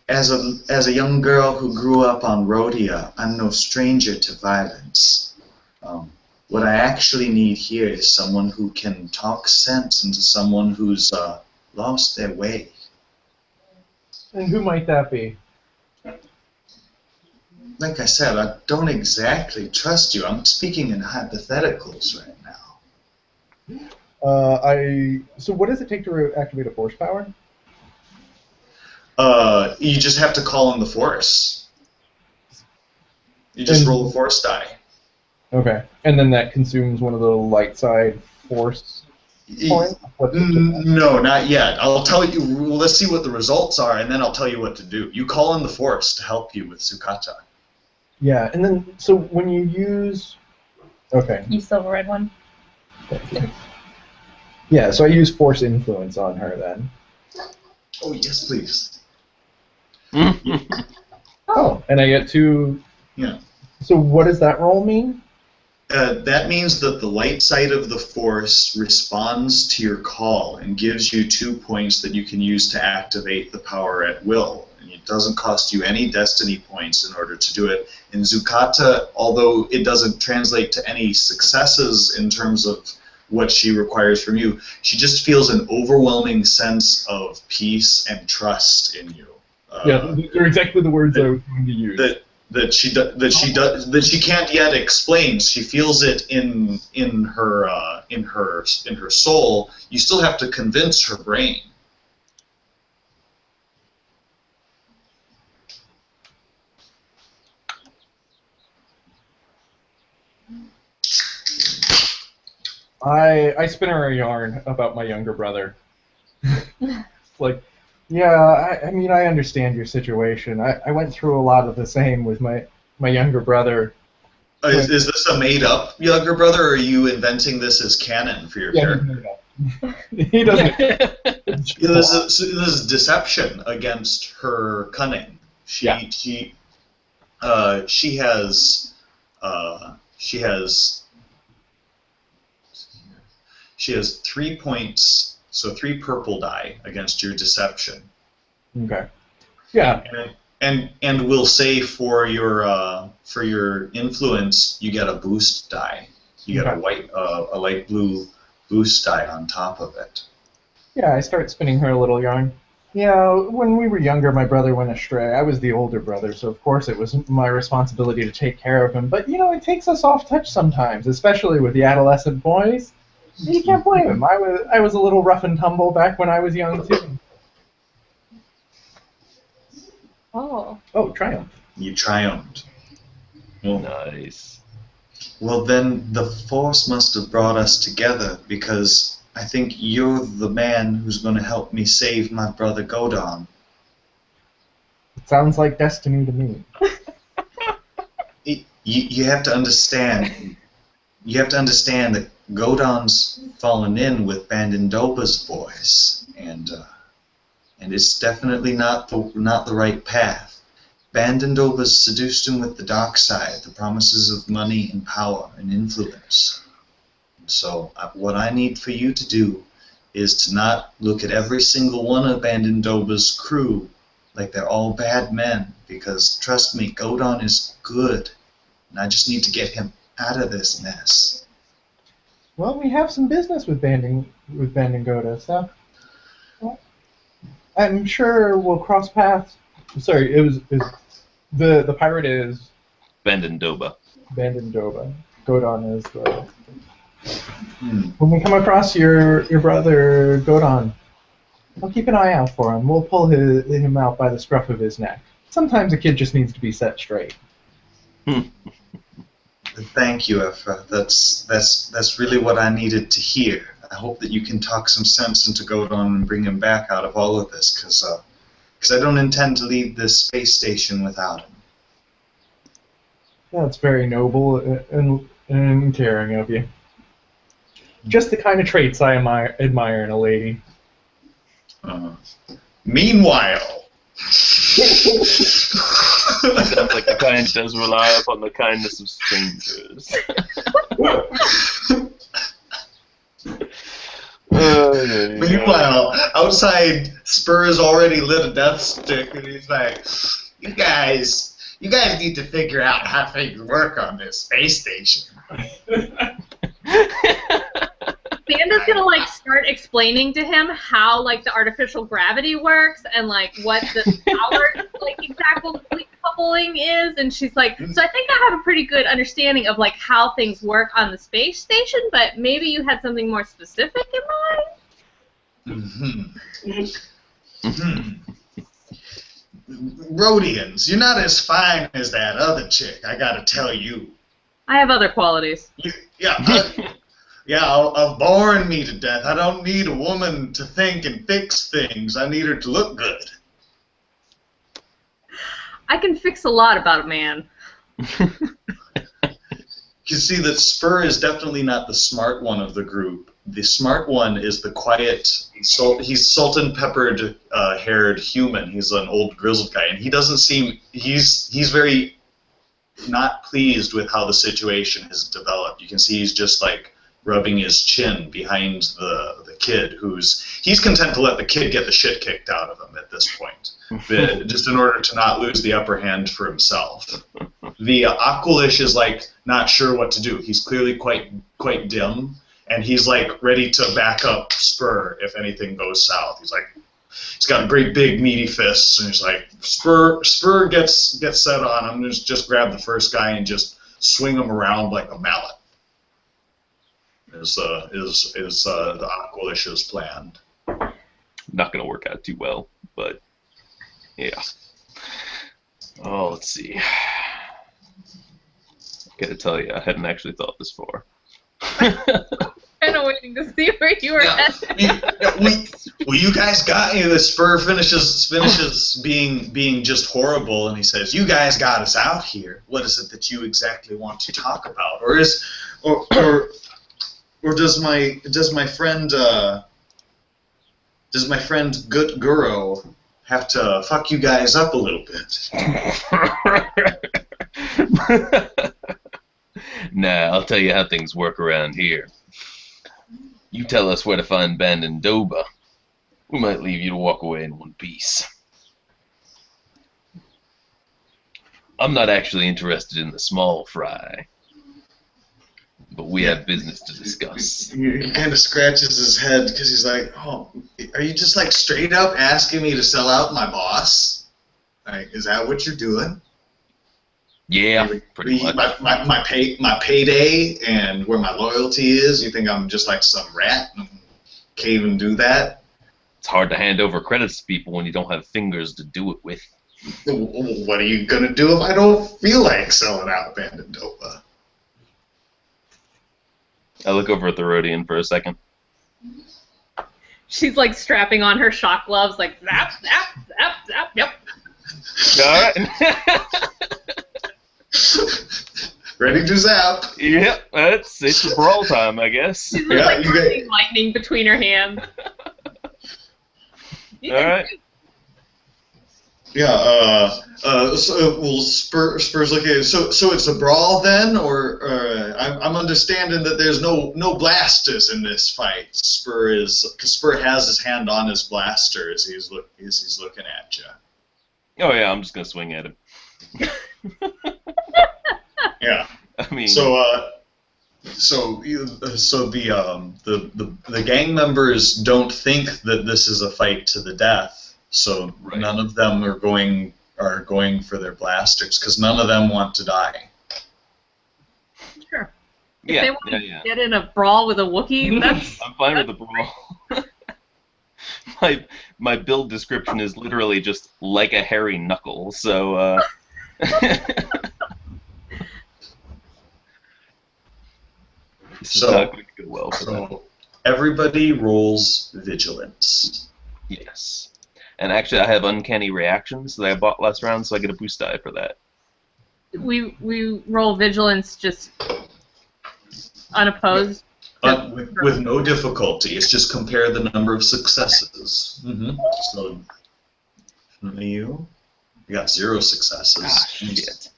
As a young girl who grew up on Rhodia, I'm no stranger to violence. What I actually need here is someone who can talk sense into someone who's lost their way. And who might that be? Like I said, I don't exactly trust you. I'm speaking in hypotheticals right now. So what does it take to activate a force power? You just have to call in the force. You just roll a force die. Okay, and then that consumes one of the light side force points? No, not yet. I'll tell you. Let's see what the results are, and then I'll tell you what to do. You call in the force to help you with Sukata. Yeah, and then so when you use, okay. You silver red one. Yeah, so I use force influence on her then. Oh, yes, please. Oh, and I get to... Yeah. So what does that roll mean? That means that the light side of the Force responds to your call and gives you 2 points that you can use to activate the power at will. And it doesn't cost you any destiny points in order to do it. In Zucata, although it doesn't translate to any successes in terms of what she requires from you, she just feels an overwhelming sense of peace and trust in you. Yeah, they're exactly the words I was going to use. That she can't yet explain. She feels it in her soul. You still have to convince her brain. I spin her a yarn about my younger brother. Like, yeah, I mean, I understand your situation. I went through a lot of the same with my younger brother. Is this a made-up younger brother, or are you inventing this as canon for your character? He doesn't. This is deception against her cunning. She has 3 points, so 3 purple die against your deception. Okay. Yeah. And we'll say for your influence, you get a boost die. You get a light blue boost die on top of it. Yeah, I start spinning her a little yarn. Yeah, when we were younger, my brother went astray. I was the older brother, so of course it was my responsibility to take care of him. But, it takes us off touch sometimes, especially with the adolescent boys. You can't blame him. I was a little rough and tumble back when I was young, too. Oh. Oh, triumph. You triumphed. Well, Nice. well, then the Force must have brought us together, because I think you're the man who's going to help me save my brother Godon. It sounds like destiny to me. You have to understand. You have to understand that Godon's fallen in with Bandindoba's voice, and it's definitely not the right path. Bandindoba's seduced him with the dark side, the promises of money and power and influence. So what I need for you to do is to not look at every single one of Bandindoba's crew like they're all bad men, because trust me, Godon is good, and I just need to get him out of this mess. Well, we have some business with Bandingoda, so I'm sure we'll cross paths. Sorry, the pirate is Bandindoba. Bandindoba. Godon is the. When we come across your brother Godon, I'll keep an eye out for him. We'll pull him out by the scruff of his neck. Sometimes a kid just needs to be set straight. Thank you, Ephra. That's really what I needed to hear. I hope that you can talk some sense into Godon and bring him back out of all of this, because I don't intend to leave this space station without him. That's very noble and caring of you. Just the kind of traits I admire in a lady. Meanwhile... Sounds like the kind does rely upon the kindness of strangers. Meanwhile, outside, Spurs already lit a death stick, and he's like, you guys need to figure out how things work on this space station. Sanda's gonna start explaining to him how the artificial gravity works and what the power exactly coupling is, and she's like, so I think I have a pretty good understanding of how things work on the space station, but maybe you had something more specific in mind. Rhodians, you're not as fine as that other chick, I gotta tell you. I have other qualities. Of boring me to death. I don't need a woman to think and fix things. I need her to look good. I can fix a lot about a man. You see that Spur is definitely not the smart one of the group, the smart one is the quiet. He's salt and peppered haired human. He's an old grizzled guy, and he doesn't seem. He's very not pleased with how the situation has developed. You can see he's just like rubbing his chin behind the kid, he's content to let the kid get the shit kicked out of him at this point, just in order to not lose the upper hand for himself. The Aqualish is like not sure what to do. He's clearly quite dim, and he's like ready to back up Spur if anything goes south. He's got great big meaty fists, and he's like, Spur gets set on. I'm gonna just grab the first guy and just swing him around like a mallet. Is the Aqualish's plan? Not gonna work out too well, but yeah. Oh, let's see. Gotta tell you, I hadn't actually thought this far. Kind of waiting to see where you were at. Well, you guys got me. The Spur finishes being just horrible, and he says, "You guys got us out here. What is it that you exactly want to talk about? Or does my friend Gut Guro have to fuck you guys up a little bit?" Nah, I'll tell you how things work around here. You tell us where to find Bandon Doba. We might leave you to walk away in one piece. I'm not actually interested in the small fry, but we have business to discuss. He kind of scratches his head because he's like, "Oh, are you just like straight up asking me to sell out my boss? Like, is that what you're doing? Yeah, pretty much. My payday and where my loyalty is. You think I'm just like some rat and can't even do that? It's hard to hand over credits to people when you don't have fingers to do it with. What are you gonna do if I don't feel like selling out Bandon Doba?" I look over at the Rhodian for a second. She's like strapping on her shock gloves, like zap, zap, zap, zap. Yep. All right. Ready to zap. Yep, it's brawl time, I guess. She's just like running lightning between her hands. All right. Yeah. Spur's looking. So it's a brawl then, or I'm understanding that there's no blasters in this fight. Spur has his hand on his blaster as he's looking at you. Oh yeah, I'm just gonna swing at him. Yeah. I mean. So the gang members don't think that this is a fight to the death. So right. None of them are going for their blasters because none of them want to die. Sure. Yeah, if they want to get in a brawl with a Wookiee, that's... I'm fine with the brawl. My build description is literally just like a hairy knuckle, so... This is not going to go well for them. Everybody rolls vigilance. Yes. And actually, I have uncanny reactions that I bought last round, so I get a boost die for that. We roll vigilance just unopposed. With no difficulty. It's just compare the number of successes. Mm-hmm. So, you got 0 successes. Ah, shit.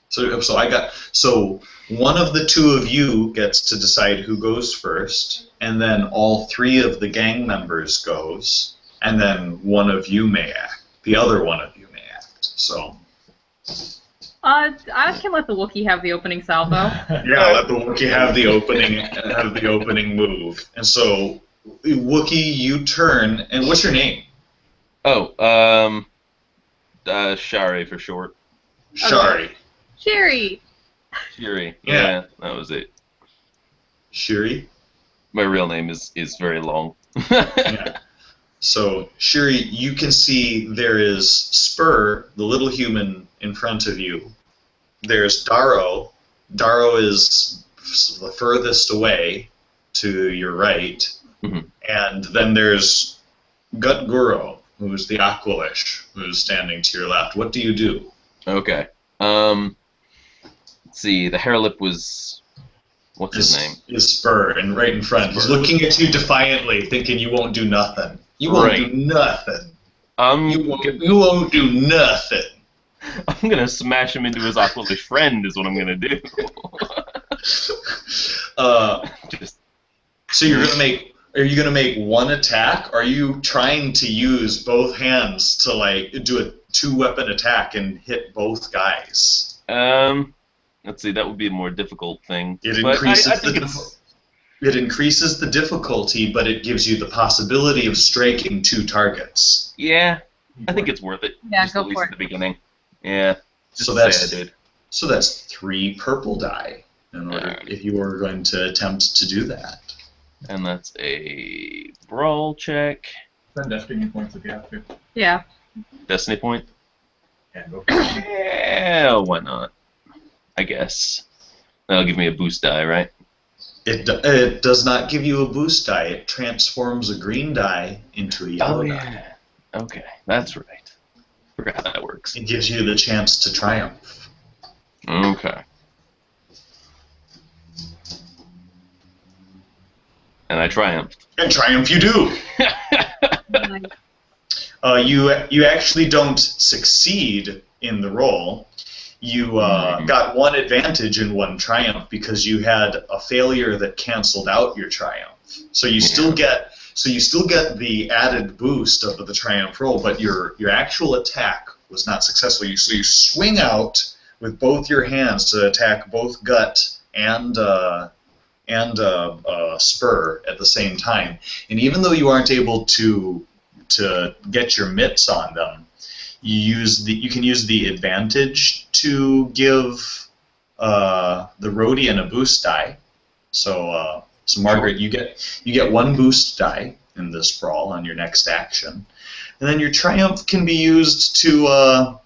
So one of the two of you gets to decide who goes first, and then all 3 of the gang members goes, and then one of you may act. The other one of you may act. So. I can let the Wookiee have the opening salvo. Yeah, let the Wookiee have the opening move. And so, Wookiee, you turn, and what's your name? Oh, Shari for short. Shari. Okay. Sherry. Shiri. Yeah, that was it. Shiri? My real name is very long. Yeah. So, Shiri, you can see there is Spur, the little human, in front of you. There's Darrow. Darrow is the furthest away to your right. Mm-hmm. And then there's Gut Guro, who's the Aqualish, who's standing to your left. What do you do? Okay. Let's see. The hair lip was What's his name? Is Spur, and right in front. He's looking at you defiantly, thinking you won't do nothing. You won't do nothing. You won't do nothing. I'm gonna smash him into his Aqualish friend is what I'm gonna do. So are you gonna make one attack? Are you trying to use both hands to like do a 2-weapon attack and hit both guys? Let's see, that would be a more difficult thing. It increases the difficulty, but it gives you the possibility of striking 2 targets. Yeah, I think it's worth it. Yeah, just go at least for at the it. beginning. Yeah. So that's 3 purple die in order if you were going to attempt to do that. And that's a brawl check. Spend destiny points if you have to. Yeah. Destiny point? Yeah, go for it. Yeah, why not? I guess. That'll give me a boost die, right? It does not give you a boost die. It transforms a green die into a yellow die. Okay, that's right. Forgot how that works. It gives you the chance to triumph. Okay. And I triumphed. And triumph you do! You actually don't succeed in the roll. You got 1 advantage and 1 triumph because you had a failure that canceled out your triumph. So you still get the added boost of the triumph roll, but your actual attack was not successful. So you swing out with both your hands to attack both Gut and Spur at the same time. And even though you aren't able to get your mitts on them, you can use the advantage to give the Rhodian a boost die. So Margaret, you get 1 boost die in this brawl on your next action, and then your triumph can be used to I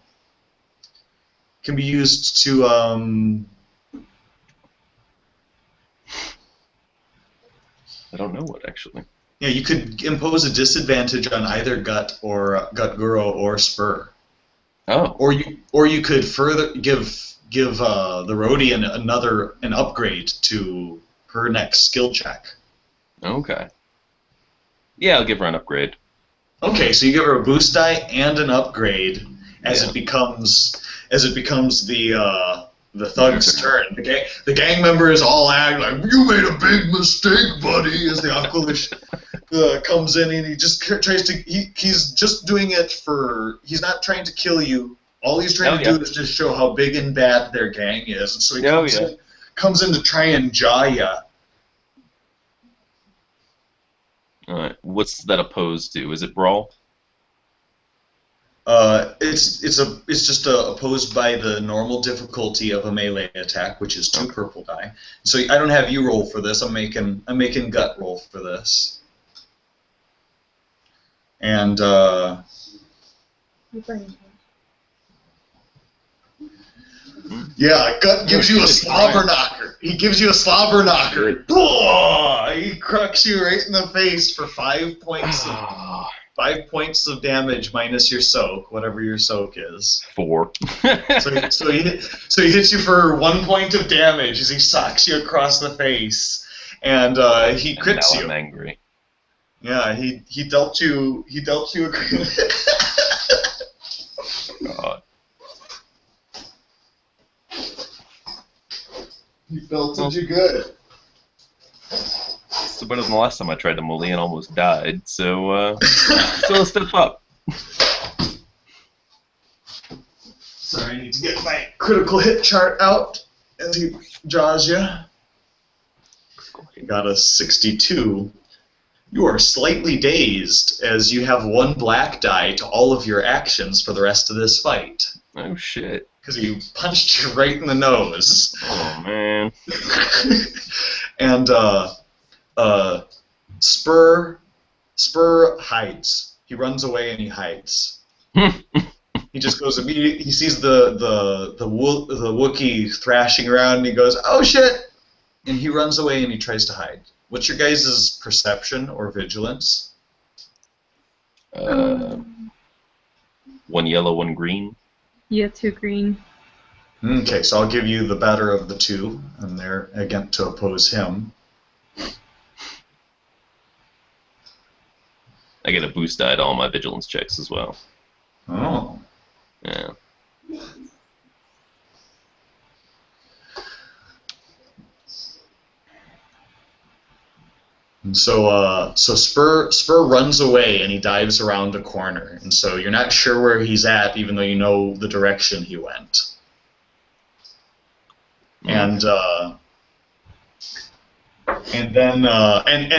don't know what, actually. Yeah, you could impose a disadvantage on either Gut Guro or Spur. Oh. Or you could further give the Rhodian an upgrade to her next skill check. Okay. Yeah, I'll give her an upgrade. Okay, so you give her a boost die and an upgrade as it becomes the thug's turn. The gang members all act like, "You made a big mistake, buddy," as the Aqualish comes in, and he just tries to. He's just doing it for. He's not trying to kill you. All he's trying to do is just show how big and bad their gang is. And so he comes in to try and jaw ya. All right. What's that opposed to? Is it brawl? It's just opposed by the normal difficulty of a melee attack, which is 2 purple die. So I don't have you roll for this. I'm making Gut roll for this. And yeah, Gut gives you a slobber knocker. He gives you a slobber knocker. He cracks you right in the face for 5 points of 5 points of damage minus your soak, whatever your soak is. 4. so he hits you for 1 point of damage as he socks you across the face, and he crits you. I'm angry. Yeah, he dealt you a God. He belted you good. It's better than the last time I tried to mully and almost died, so still a step up. Sorry, I need to get my critical hit chart out as he jaws you. You got a 62. You are slightly dazed as you have 1 black die to all of your actions for the rest of this fight. Oh shit. Because he punched you right in the nose. Oh man. And Spur hides. He runs away and he hides. He just goes immediately. He sees the Wookiee thrashing around and he goes, "Oh shit!" And he runs away and he tries to hide. What's your guys' perception or vigilance? 1 yellow, 1 green. Yeah, 2 green. Okay, so I'll give you the better of the two, and they're again to oppose him. I get a boost die to all my vigilance checks as well. Oh. Yeah. And so Spur runs away and he dives around a corner, and so you're not sure where he's at, even though you know the direction he went. And then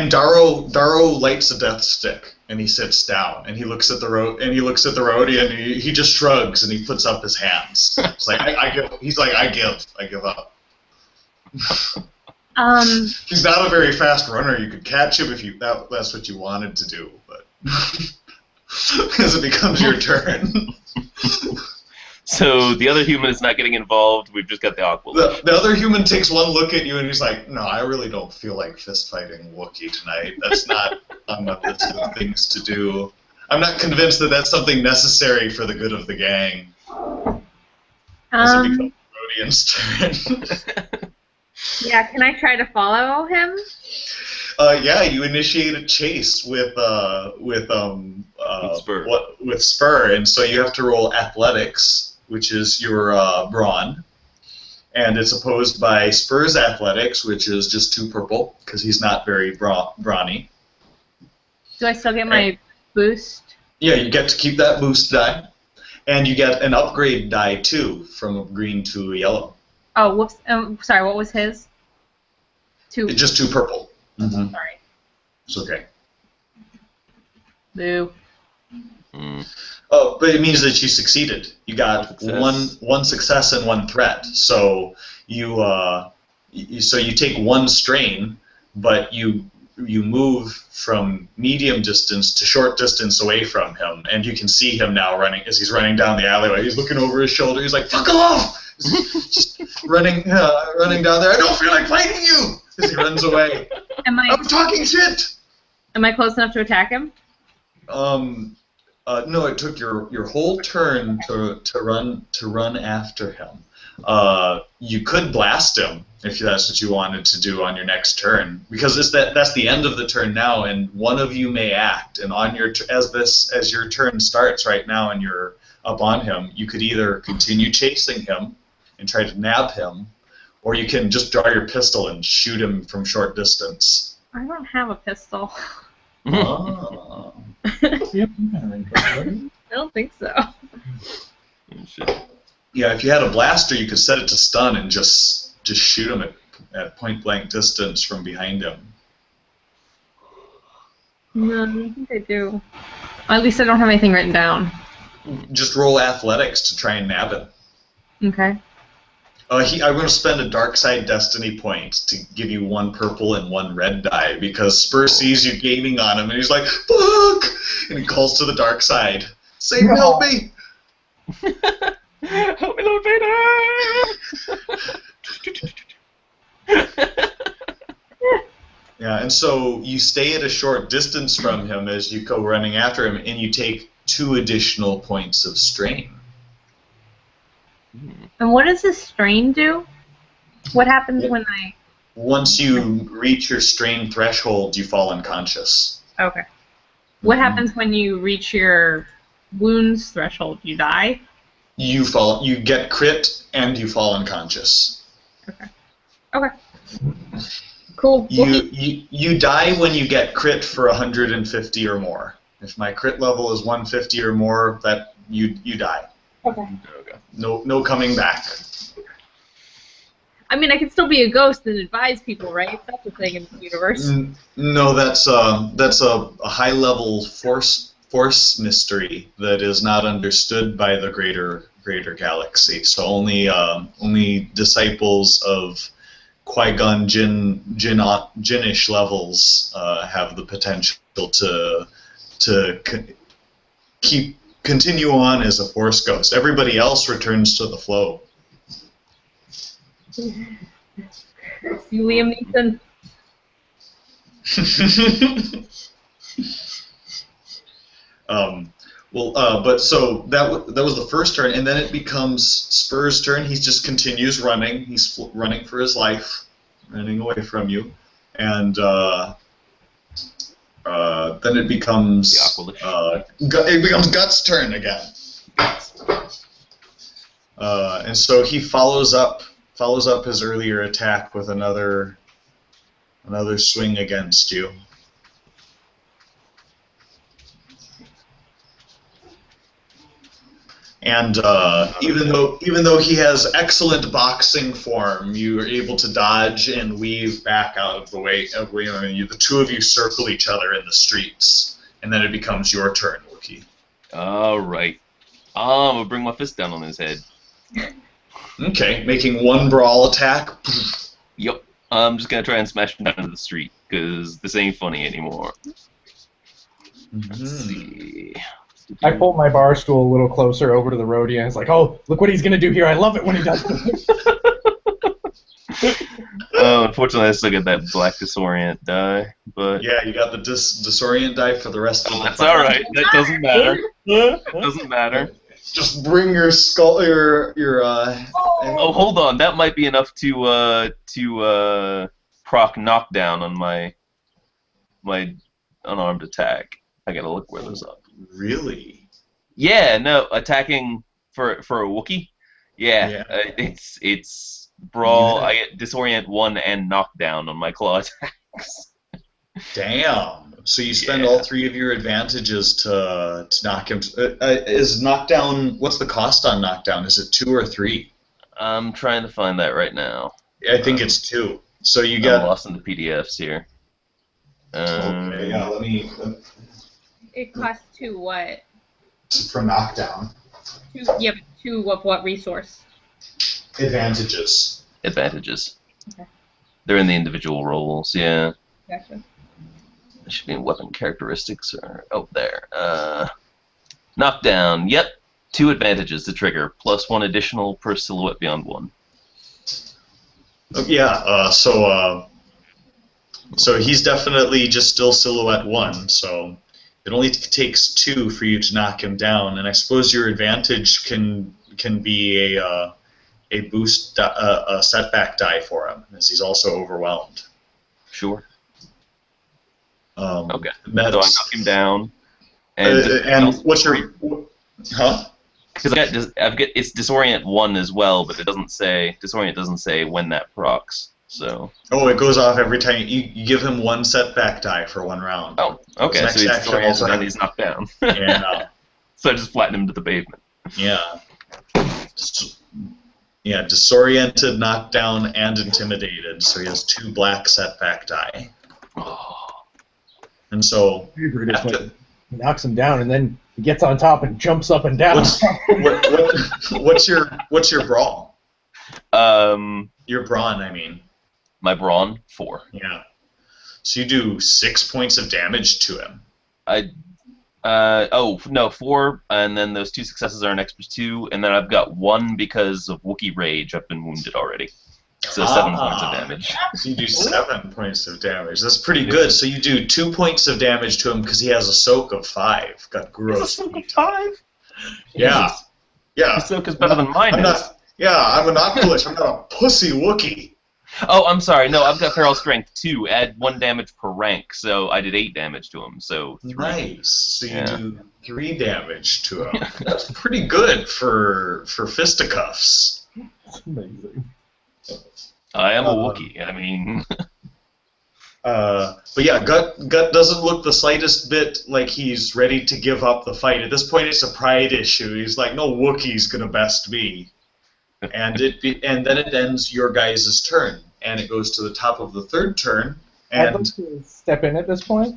Darrow lights a death stick and he sits down and he looks at the roadie and he just shrugs and he puts up his hands. It's like I give up. He's not a very fast runner. You could catch him if that's what you wanted to do, but as it becomes your turn. So the other human is not getting involved. We've just got the Aqua. The other human takes one look at you and he's like, "No, I really don't feel like fist fighting Wookiee tonight. That's not on my list of things to do. I'm not convinced that that's something necessary for the good of the gang." As it becomes Rodian's turn. Yeah, can I try to follow him? Yeah, you initiate a chase with Spur. With Spur, and so you have to roll athletics, which is your brawn, and it's opposed by Spur's athletics, which is just 2 purple because he's not very brawny. Do I still get my boost? Yeah, you get to keep that boost die, and you get an upgrade die too from a green to a yellow. Oh, whoops. Sorry, what was his? 2. It's just 2 purple. Mm-hmm. Sorry. It's okay. Boo. Oh, but it means that you succeeded. You got one success and 1 threat. So you take 1 strain, but you move from medium distance to short distance away from him, and you can see him now running as he's running down the alleyway. He's looking over his shoulder. He's like, "Fuck off!" Just running down there. "I don't feel like fighting you!" As he runs away. I'm talking shit. Am I close enough to attack him? No, it took your whole turn to run after him. You could blast him if that's what you wanted to do on your next turn, because that's the end of the turn now, and one of you may act. And on your as your turn starts right now, and you're up on him, you could either continue chasing him and try to nab him, or you can just draw your pistol and shoot him from short distance. I don't have a pistol. Oh. I don't think so. Yeah, if you had a blaster, you could set it to stun and just shoot him at point blank distance from behind him. No, I don't think I do. At least I don't have anything written down. Just roll athletics to try and nab him. Okay. I'm going to spend a dark side destiny point to give you 1 purple and 1 red die, because Spur sees you gaining on him and he's like, "Fuck!" And he calls to the dark side. "Say, help me!" Help me, Lord Vader! Yeah, and so you stay at a short distance from him as you go running after him, and you take 2 additional points of strain. And what does this strain do? What happens when I... Once you reach your strain threshold, you fall unconscious. Okay. What happens when you reach your wounds threshold? You die? You get crit, and you fall unconscious. Okay. Cool. You die when you get crit for 150 or more. If my crit level is 150 or more, that you die. Okay. No coming back. I mean, I can still be a ghost and advise people, right? That's a thing in the universe. No, that's a high level force mystery that is not understood by the greater galaxy. So only disciples of Qui-Gon Jinn-ish levels have the potential to continue on as a Force ghost. Everybody else returns to the flow. See you, Liam Neeson. Well, but so that was the first turn, and then it becomes Spur's turn. He just continues running. He's running for his life, running away from you, and then it becomes Guts' turn again. And so he follows up his earlier attack with another swing against you. And even though he has excellent boxing form, you are able to dodge and weave back out of the way. The two of you circle each other in the streets, and then it becomes your turn, Wookie. All right. I'm gonna bring my fist down on his head. Okay, making one brawl attack. Yep. I'm just gonna try and smash him down into the street because this ain't funny anymore. Let's see. I pull my bar stool a little closer over to the roadie, and it's like, oh, look what he's going to do here. I love it when he does this. Unfortunately, I still get that black disorient die, but... Yeah, you got the disorient die for the rest of the That's alright. That doesn't matter. That doesn't matter. Just bring your skull, your Oh, hold on. That might be enough to proc knockdown on my unarmed attack. I gotta look where those up. Really? Yeah, no, attacking for a Wookiee. Yeah. It's brawl. I get disorient 1 and knockdown on my claw attacks. Damn. So you spend all 3 of your advantages to knock him. Is knockdown? What's the cost on knockdown? Is it 2 or 3? I'm trying to find that right now. I think it's 2. So you I'm get lost in the PDFs here. Okay. Yeah. Let me. It costs 2 what? For knockdown. 2. Yeah, but 2 of what resource? Advantages. Advantages. Okay. They're in the individual rolls. Yeah. Gotcha. It should be in weapon characteristics or there. Knockdown. Yep. 2 advantages to trigger, plus 1 additional per silhouette beyond 1. Yeah. So he's definitely just still silhouette 1. So it only takes 2 for you to knock him down, and I suppose your advantage can be a boost, a setback die for him, as he's also overwhelmed. Sure. Okay. That's, so I knock him down. And what's your... Huh? Because I've got it's disorient 1 as well, but it doesn't say disorient doesn't say when that procs. So. Oh, it goes off every time you give him 1 setback die for 1 round. Oh, okay. So he's disoriented and he's knocked down. Yeah. So I just flatten him to the pavement. Yeah. Yeah, disoriented, knocked down, and intimidated. So he has 2 black setback die. And so He knocks him down, and then he gets on top and jumps up and down. what's your brawl? Your brawn, I mean. My brawn, 4. Yeah. So you do 6 points of damage to him. No, 4, and then those 2 successes are an extra 2, and then I've got 1 because of Wookiee Rage. I've been wounded already. So 7 points of damage. So you do 7 points of damage. That's pretty good. So you do 2 points of damage to him because he has a soak of 5. Got gross. A soak of 5? Yeah. Yeah. Your soak is better than mine I'm an Octolish. I'm not a pussy Wookiee. Oh, I'm sorry. No, I've got Feral Strength 2. Add 1 damage per rank, so I did 8 damage to him. So 3. Nice. So you do 3 damage to him. That's pretty good for fisticuffs. That's amazing. I am a Wookiee. I mean. But yeah, Gut doesn't look the slightest bit like he's ready to give up the fight. At this point, it's a pride issue. He's like, no Wookiee's gonna best me. And then it ends your guys' turn, and it goes to the top of the 3rd turn. I'd And like to step in at this point,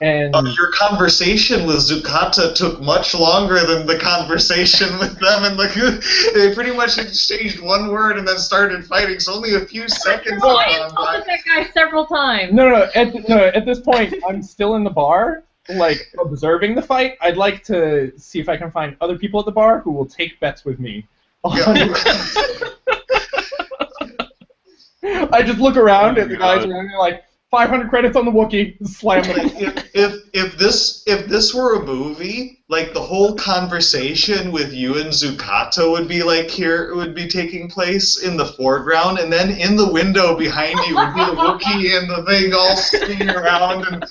and your conversation with Zucata took much longer than the conversation with them, and they pretty much exchanged 1 word and then started fighting. So only a few seconds. Well, I insulted that guy several times. No. At this point, I'm still in the bar, like observing the fight. I'd like to see if I can find other people at the bar who will take bets with me. Yeah. I just look around at the guys around me like, 500 credits on the Wookiee. Slam Like, it. if this were a movie, like the whole conversation with you and Zukato would be like here, it would be taking place in the foreground, and then in the window behind you would be the Wookiee and the thing all spinning around and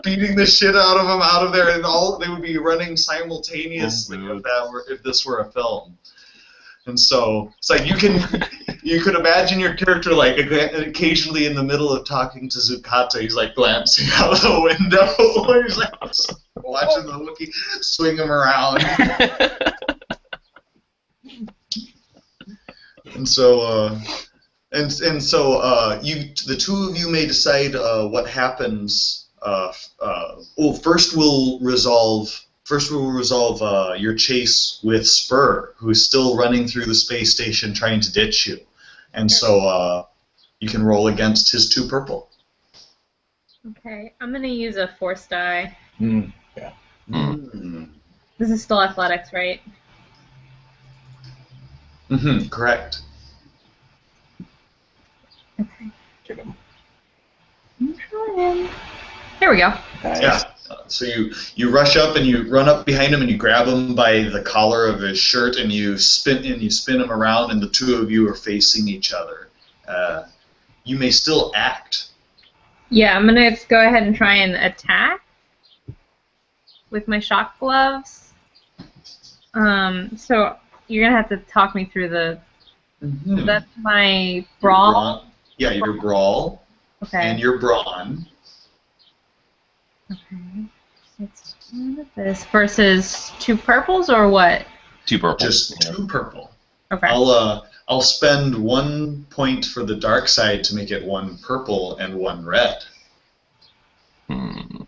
beating the shit out of them out of there, and all they would be running simultaneously if this were a film. And so it's like you could imagine your character like occasionally in the middle of talking to Zukato, he's like glancing out of the window. He's like watching the Wookiee swing him around. And so the two of you may decide what happens. First we'll resolve your chase with Spur, who's still running through the space station trying to ditch you. And so you can roll against his 2 purple. Okay, I'm gonna use a force die. Yeah. This is still athletics, right? Mm-hmm, correct. Okay. Get him. I'm trying. Here we go. Nice. Yeah. So you rush up and you run up behind him and you grab him by the collar of his shirt and you spin him around, and the two of you are facing each other. You may still act. Yeah, I'm gonna go ahead and try and attack with my shock gloves. So you're gonna have to talk me through the. Mm-hmm. So that's my brawl. Yeah, your brawl Okay. and your brawn. Okay. So it's one of this versus 2 purples or what? 2 purple. Just 2 purple. Okay. I'll spend 1 point for the dark side to make it 1 purple and 1 red. Hmm.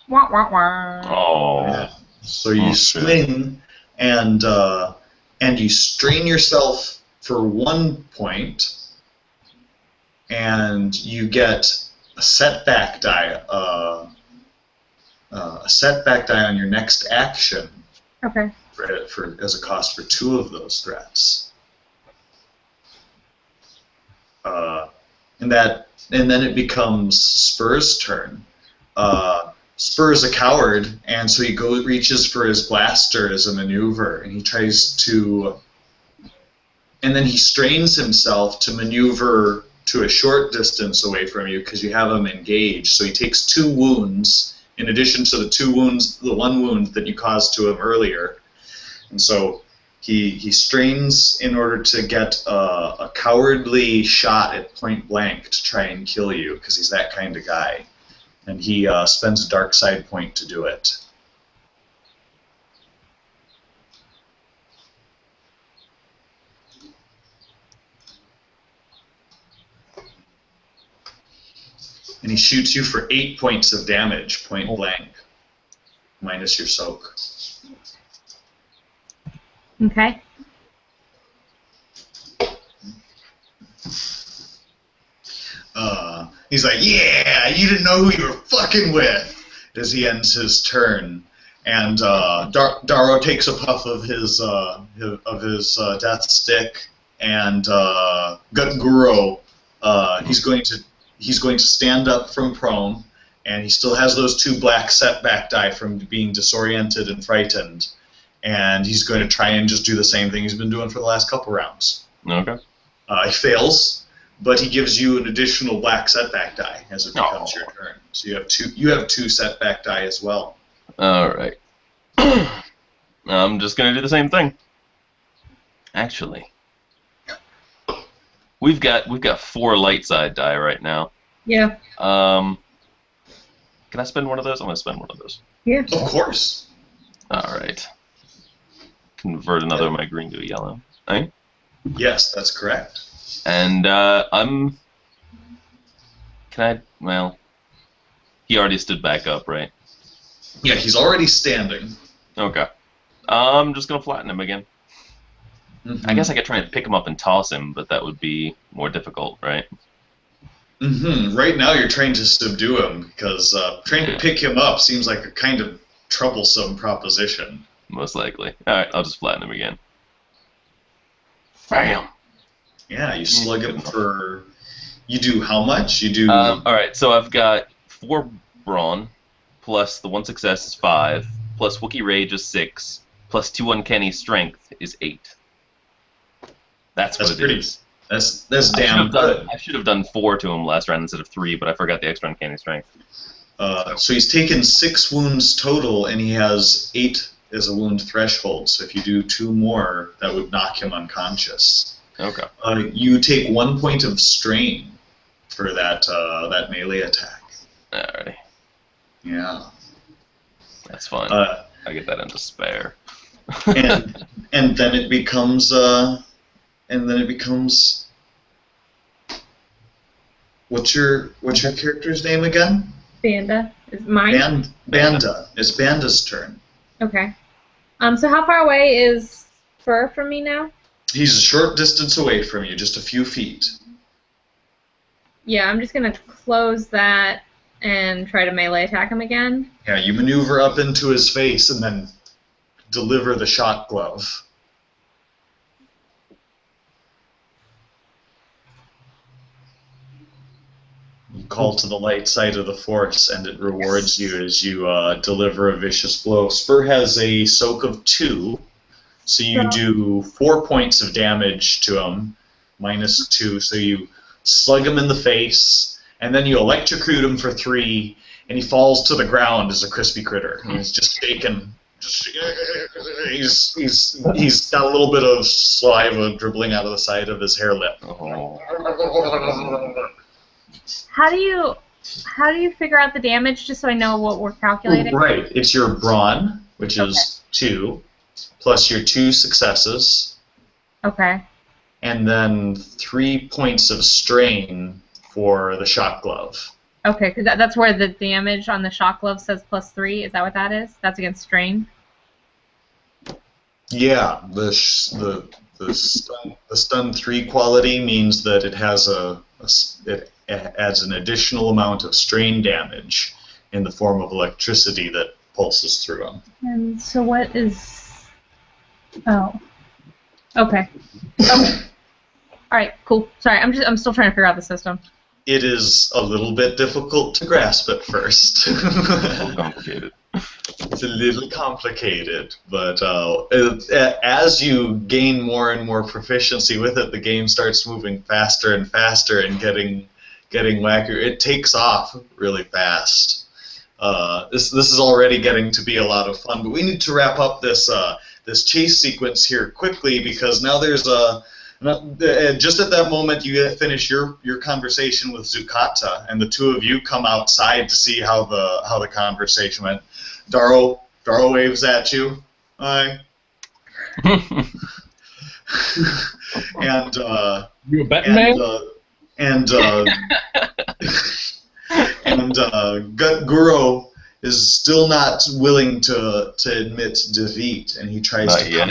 Wah, wah, wah. Oh. Yeah. So you Okay. swing and you strain yourself for 1 point, and you get a setback die. A setback die on your next action Okay. for as a cost for 2 of those threats. And then it becomes Spur's turn. Spur's a coward, and so he reaches for his blaster as a maneuver, and he tries to, and then he strains himself to maneuver to a short distance away from you because you have him engaged. So he takes 2 wounds in addition to the 1 wound that you caused to him earlier, and so he strains in order to get a cowardly shot at point blank to try and kill you because he's that kind of guy. And he spends a dark side point to do it. And he shoots you for 8 points of damage, point blank, minus your soak. Okay. He's like, yeah, you didn't know who you were fucking with, as he ends his turn. And Daro takes a puff of his death stick, and Guro, he's going to stand up from prone, and he still has those 2 black setback die from being disoriented and frightened, and he's going to try and just do the same thing he's been doing for the last couple rounds. Okay. He fails, but he gives you an additional black setback die as it becomes your turn. So you have 2 setback die as well. All right. I'm just gonna do the same thing. Actually, we've got 4 light side die right now. Yeah. Can I spend one of those? I'm gonna spend one of those. Yeah. Of course. All right. Convert another of my green to a yellow. Right? Yes, that's correct. And well, he already stood back up, right? Yeah, he's already standing. Okay. I'm just gonna flatten him again. I guess I could try and pick him up and toss him, but that would be more difficult, right? Right now you're trying to subdue him, because trying to pick him up seems like a kind of troublesome proposition. Most likely. Alright, I'll just flatten him again. Bam! Yeah, you slug him for You do how much? You do. All right, so I've got 4 brawn, plus the 1 success is 5, plus Wookiee Rage is 6, plus 2 uncanny strength is 8. That's what it is. That's damn good. I should have done 4 to him last round instead of 3, but I forgot the extra uncanny strength. So he's taken 6 wounds total, and he has 8 as a wound threshold. So if you do 2 more, that would knock him unconscious. Okay. You take 1 point of strain for that melee attack. Alrighty. Yeah. That's fine. I get that into spare. and then it becomes what's your character's name again? Banda is mine. Banda. It's Banda's turn. Okay. So how far away is Fur from me now? He's a short distance away from you, just a few feet. Yeah, I'm just gonna close that and try to melee attack him again. Yeah, you maneuver up into his face and then deliver the shock glove. You call to the light side of the Force, and it rewards you as you deliver a vicious blow. Spur has a soak of 2, so you do 4 points of damage to him, minus 2, so you slug him in the face, and then you electrocute him for 3, and he falls to the ground as a crispy critter. And he's just shaking. He's got a little bit of saliva dribbling out of the side of his hair lip. Oh. How do you figure out the damage just so I know what we're calculating? Right. It's your brawn, which is 2, plus your 2 successes. Okay. And then 3 points of strain for the shock glove. Okay, because that's where the damage on the shock glove says +3. Is that what that is? That's against strain? Yeah, the stun 3 quality means that it has it adds an additional amount of strain damage in the form of electricity that pulses through them. And so what is... Oh. Okay. Okay. All right, cool. Sorry, I'm still trying to figure out the system. It is a little bit difficult to grasp at first. Complicated. It's a little complicated, but as you gain more and more proficiency with it, the game starts moving faster and faster and getting wackier. It takes off really fast. This is already getting to be a lot of fun, but we need to wrap up this chase sequence here quickly because now there's just at that moment you finish your conversation with Zucata, and the two of you come outside to see how the conversation went. Daro waves at you. Hi. And You a betting man? Guro is still not willing to admit defeat, and he tries Not to yet.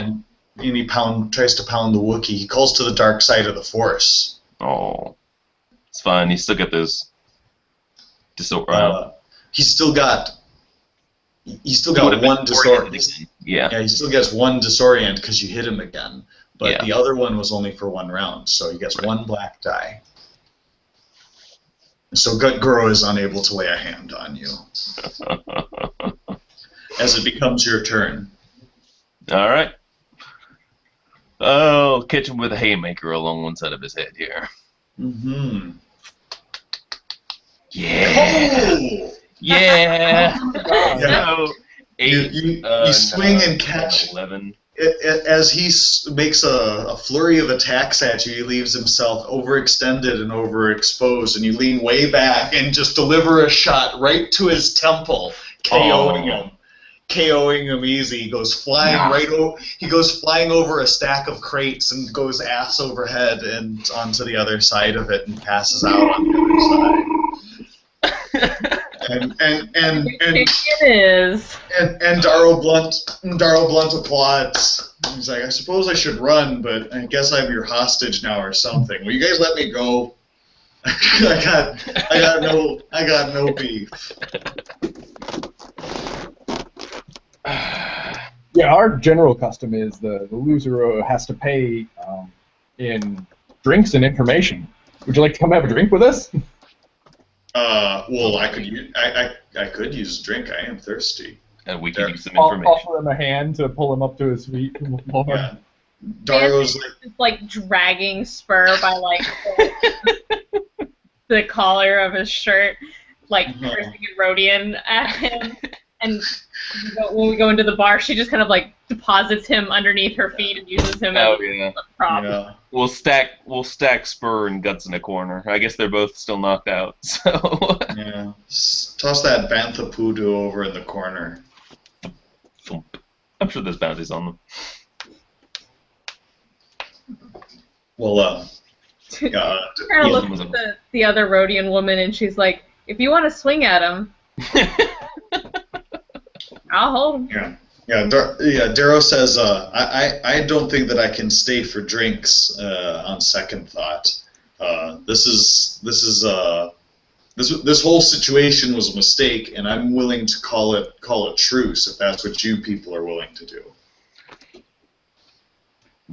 tries to pound the Wookiee. He calls to the dark side of the Force. Oh, it's fine. He's still got those. He's still got would've been one disorient. disoriented again. Yeah, he still gets one disorient because you hit him again. But Yeah. the other one was only for 1 round, so he gets 1 black die. So Guro is unable to lay a hand on you as it becomes your turn. All right. Oh, catch him with a haymaker along one side of his head here. Mm-hmm. Yeah. Oh! Yeah. Yeah. So, 8. You swing and catch. 11. As he makes a flurry of attacks at you, he leaves himself overextended and overexposed, and you lean way back and just deliver a shot right to his temple, KOing him easy. He goes flying He goes flying over a stack of crates and goes ass overhead and onto the other side of it and passes out on the other side. And It is. Daro Blunt applauds. He's like, I suppose I should run, but I guess I'm your hostage now or something. Will you guys let me go? I got no beef. Yeah, our general custom is the loser has to pay in drinks and information. Would you like to come have a drink with us? Well, I could use a drink. I am thirsty. And we can use some I'll information. offer him a hand to pull him up to his feet from the floor. Yeah. Darrow's like, Just like dragging Spur by like the collar of his shirt, like cursing and Rodian at him. And when we go into the bar, she just kind of like deposits him underneath her feet and uses him as a prop. yeah. We'll stack Spur and Guts in a corner. I guess they're both still knocked out. So Yeah. Toss that Bantha Poodoo over in the corner. I'm sure there's bounties on them. Well, Kara looks at the other Rodian woman and she's like, "If you want to swing at him, I'll hold him." Darrow says, I don't think that I can stay for drinks on second thought. This whole situation was a mistake, and I'm willing to call it truce if that's what you people are willing to do.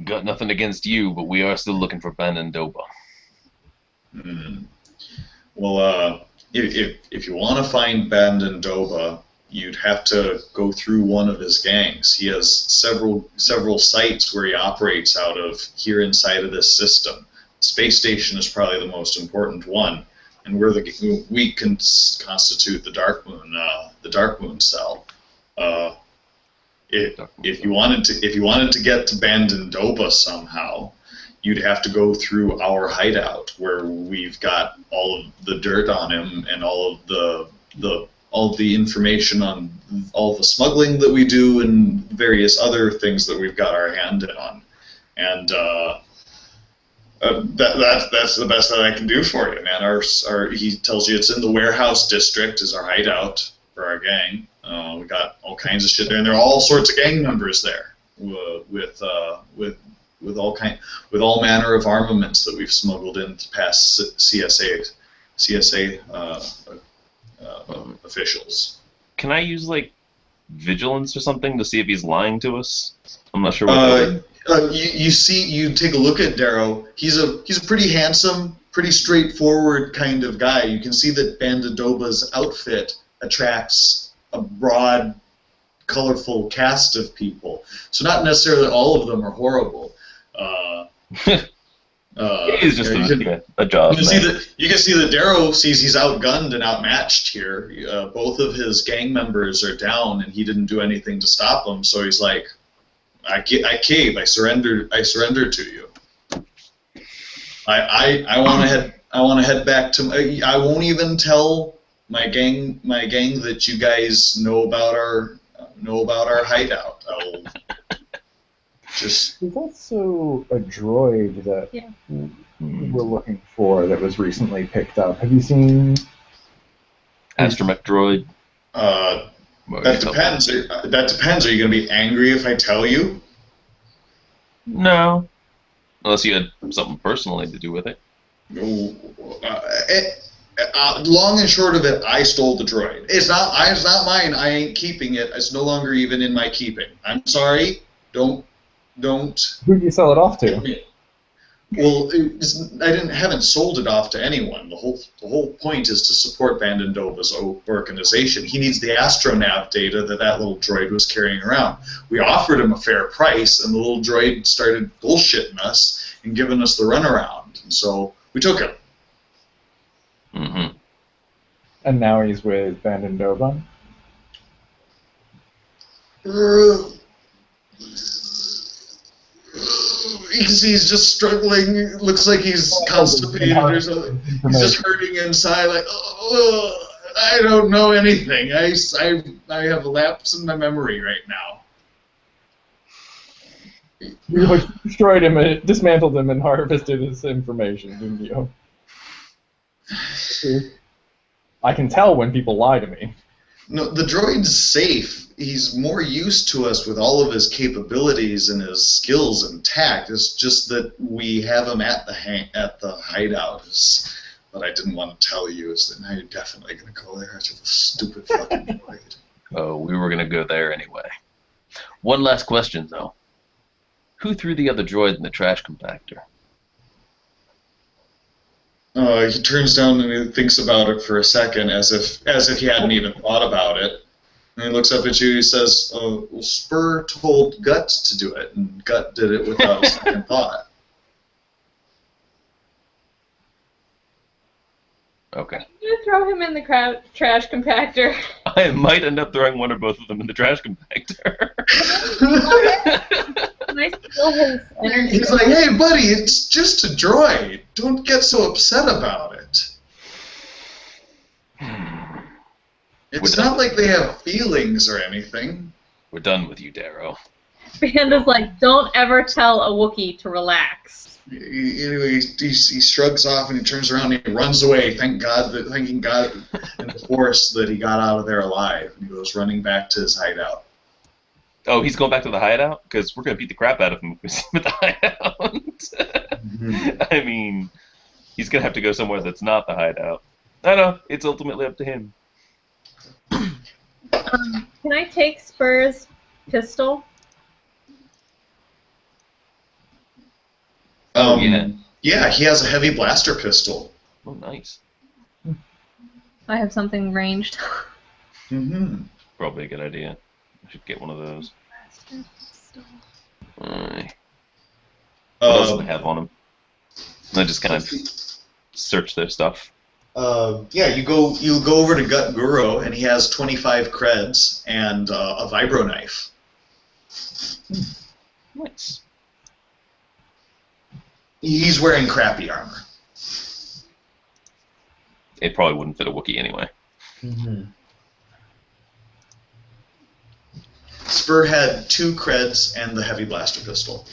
Got nothing against you, but we are still looking for Banandoba. Well, if you want to find Bandandoba, you'd have to go through one of his gangs. He has several sites where he operates out of here inside of this system. Space station is probably the most important one, and we can constitute the Dark Moon cell. If you wanted to get to Bandandoba somehow, you'd have to go through our hideout where we've got all of the dirt on him and all of the information on all the smuggling that we do and various other things that we've got our hand in on. And that's the best that I can do for you, man. He tells you it's in the warehouse district is our hideout for our gang. We got all kinds of shit there, and there are all sorts of gang members there with all manner of armaments that we've smuggled in past CSA officials. Can I use like vigilance or something to see if he's lying to us? I'm not sure what. You take a look at Darrow. He's a pretty handsome, pretty straightforward kind of guy. You can see that Bandandoba's outfit attracts a broad, colorful cast of people. So not necessarily all of them are horrible. He's just a job. You can see that Darrow sees he's outgunned and outmatched here. Both of his gang members are down, and he didn't do anything to stop them. So he's like, "I cave. I surrender to you. I want to head back to. I won't even tell my gang that you guys know about our hideout. I'll just." There's also a droid that we're looking for that was recently picked up. Have you seen Astromech droid? That depends. That depends. Are you going to be angry if I tell you? No. Unless you had something personally to do with it. Long and short of it, I stole the droid. It's not mine. I ain't keeping it. It's no longer even in my keeping. I'm sorry. Don't. Who did you sell it off to? Well, haven't sold it off to anyone. The whole point is to support Bandandoba's organization. He needs the astronav data that little droid was carrying around. We offered him a fair price, and the little droid started bullshitting us and giving us the runaround. And so we took him. Mm-hmm. And now he's with Bandandoba? You can see he's just struggling. It looks like he's constipated or something. He's just hurting inside, like, oh, I don't know anything. I have a lapse in my memory right now. You destroyed him, and dismantled him, and harvested his information, didn't you? I can tell when people lie to me. No, the droid's safe. He's more used to us with all of his capabilities and his skills intact. It's just that we have him at the hideout. What I didn't want to tell you is that now you're definitely going to go there after the stupid fucking droid. Oh, we were going to go there anyway. One last question, though. Who threw the other droid in the trash compactor? He turns down and he thinks about it for a second, as if he hadn't even thought about it. And he looks up at you. He says, "Well, Spur told Gut to do it, and Gut did it without a second thought." Okay. You throw him in the trash compactor. I might end up throwing one or both of them in the trash compactor. Can I steal his energy? He's like, "Hey, buddy, it's just a droid. Don't get so upset about it. It's not like they have feelings or anything." We're done with you, Darrow. Panda's like, don't ever tell a Wookiee to relax. Anyway, he shrugs off and he turns around and he runs away. Thanking God and the Force that he got out of there alive. And he goes running back to his hideout. Oh, he's going back to the hideout? Because we're going to beat the crap out of him if we see him at the hideout. I mean, he's going to have to go somewhere that's not the hideout. I know, it's ultimately up to him. Can I take Spur's pistol? Yeah. Yeah, he has a heavy blaster pistol. Oh, nice. I have something ranged. Mm-hmm. Probably a good idea. I should get one of those. Alright. What else do they have on them? I just kind of search their stuff. Yeah, you go over to Gut Guru, and he has 25 creds and a vibro knife. Nice. He's wearing crappy armor. It probably wouldn't fit a Wookiee anyway. Mm-hmm. Spur had 2 creds and the heavy blaster pistol.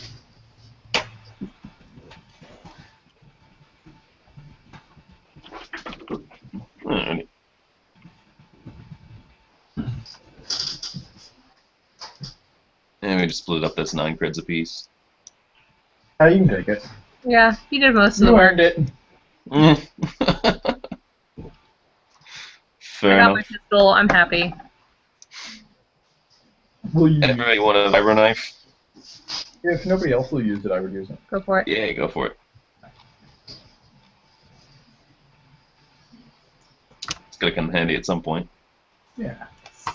Alright. And we just split up this 9 creds apiece. You can take it. Yeah, he did most of the You work. earned it. Fair I got enough. my pistol. I'm happy. Will you? Everybody want a vibro knife? If nobody else will use it, I would use it. Go for it. Yeah, go for it. It's gonna come handy at some point. Yeah. I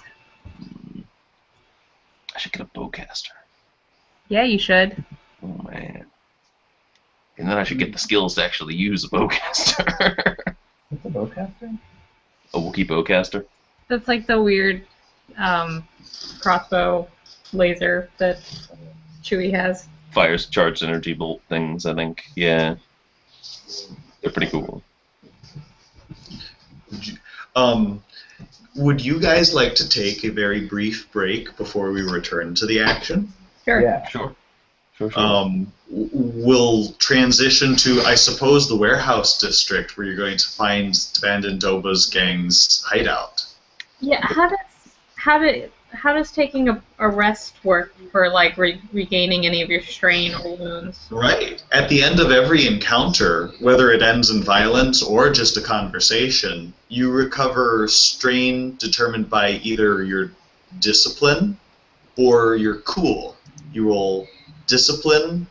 should get a bowcaster. Yeah, you should. Oh man. And then I should get the skills to actually use a bowcaster. What's a bowcaster? A Wookiee bowcaster. That's like the weird crossbow laser that Chewie has. Fires charged energy bolt things, I think. Yeah. They're pretty cool. Would you guys like to take a very brief break before we return to the action? Sure. Yeah. Sure. Sure. We'll transition to, I suppose, the warehouse district where you're going to find Abandoned Doba's gang's hideout. Yeah. How does taking a rest work for like regaining any of your strain or wounds? Right. At the end of every encounter, whether it ends in violence or just a conversation, you recover strain determined by either your discipline or your cool. You roll discipline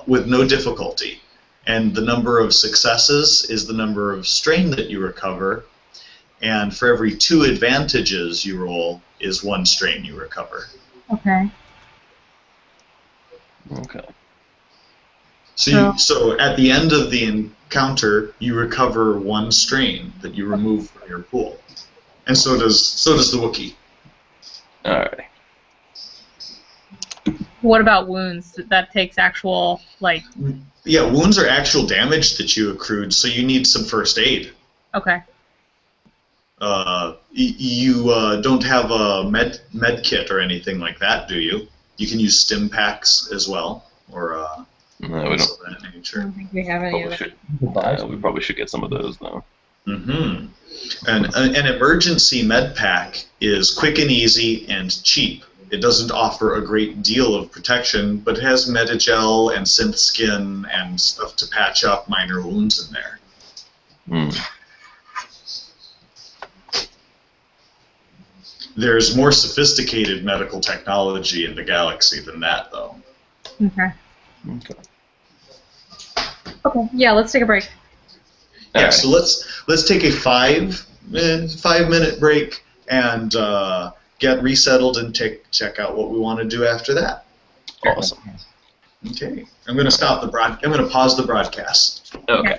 with no difficulty, and the number of successes is the number of strain that you recover, and for every 2 advantages you roll is 1 strain you recover. Okay. Okay. So at the end of the encounter, you recover 1 strain that you remove from your pool, and so does the Wookiee. Alright. What about wounds? That takes actual like. Yeah, wounds are actual damage that you accrued, so you need some first aid. Okay. You don't have a med kit or anything like that, do you? You can use stim packs as well, or No, we things don't. of that I nature. don't think we have any of Probably that. should. We probably should get some of those though. Mm-hmm. And an emergency med pack is quick and easy and cheap. It doesn't offer a great deal of protection, but it has Medigel and synth skin and stuff to patch up minor wounds in there. There's more sophisticated medical technology in the galaxy than that, though. Okay. Okay. Okay. Yeah. Let's take a break. Yeah. Alright. So let's take a 5-minute break and get resettled and check out what we want to do after that. Awesome. Okay. I'm going to stop the I'm going to pause the broadcast. Okay.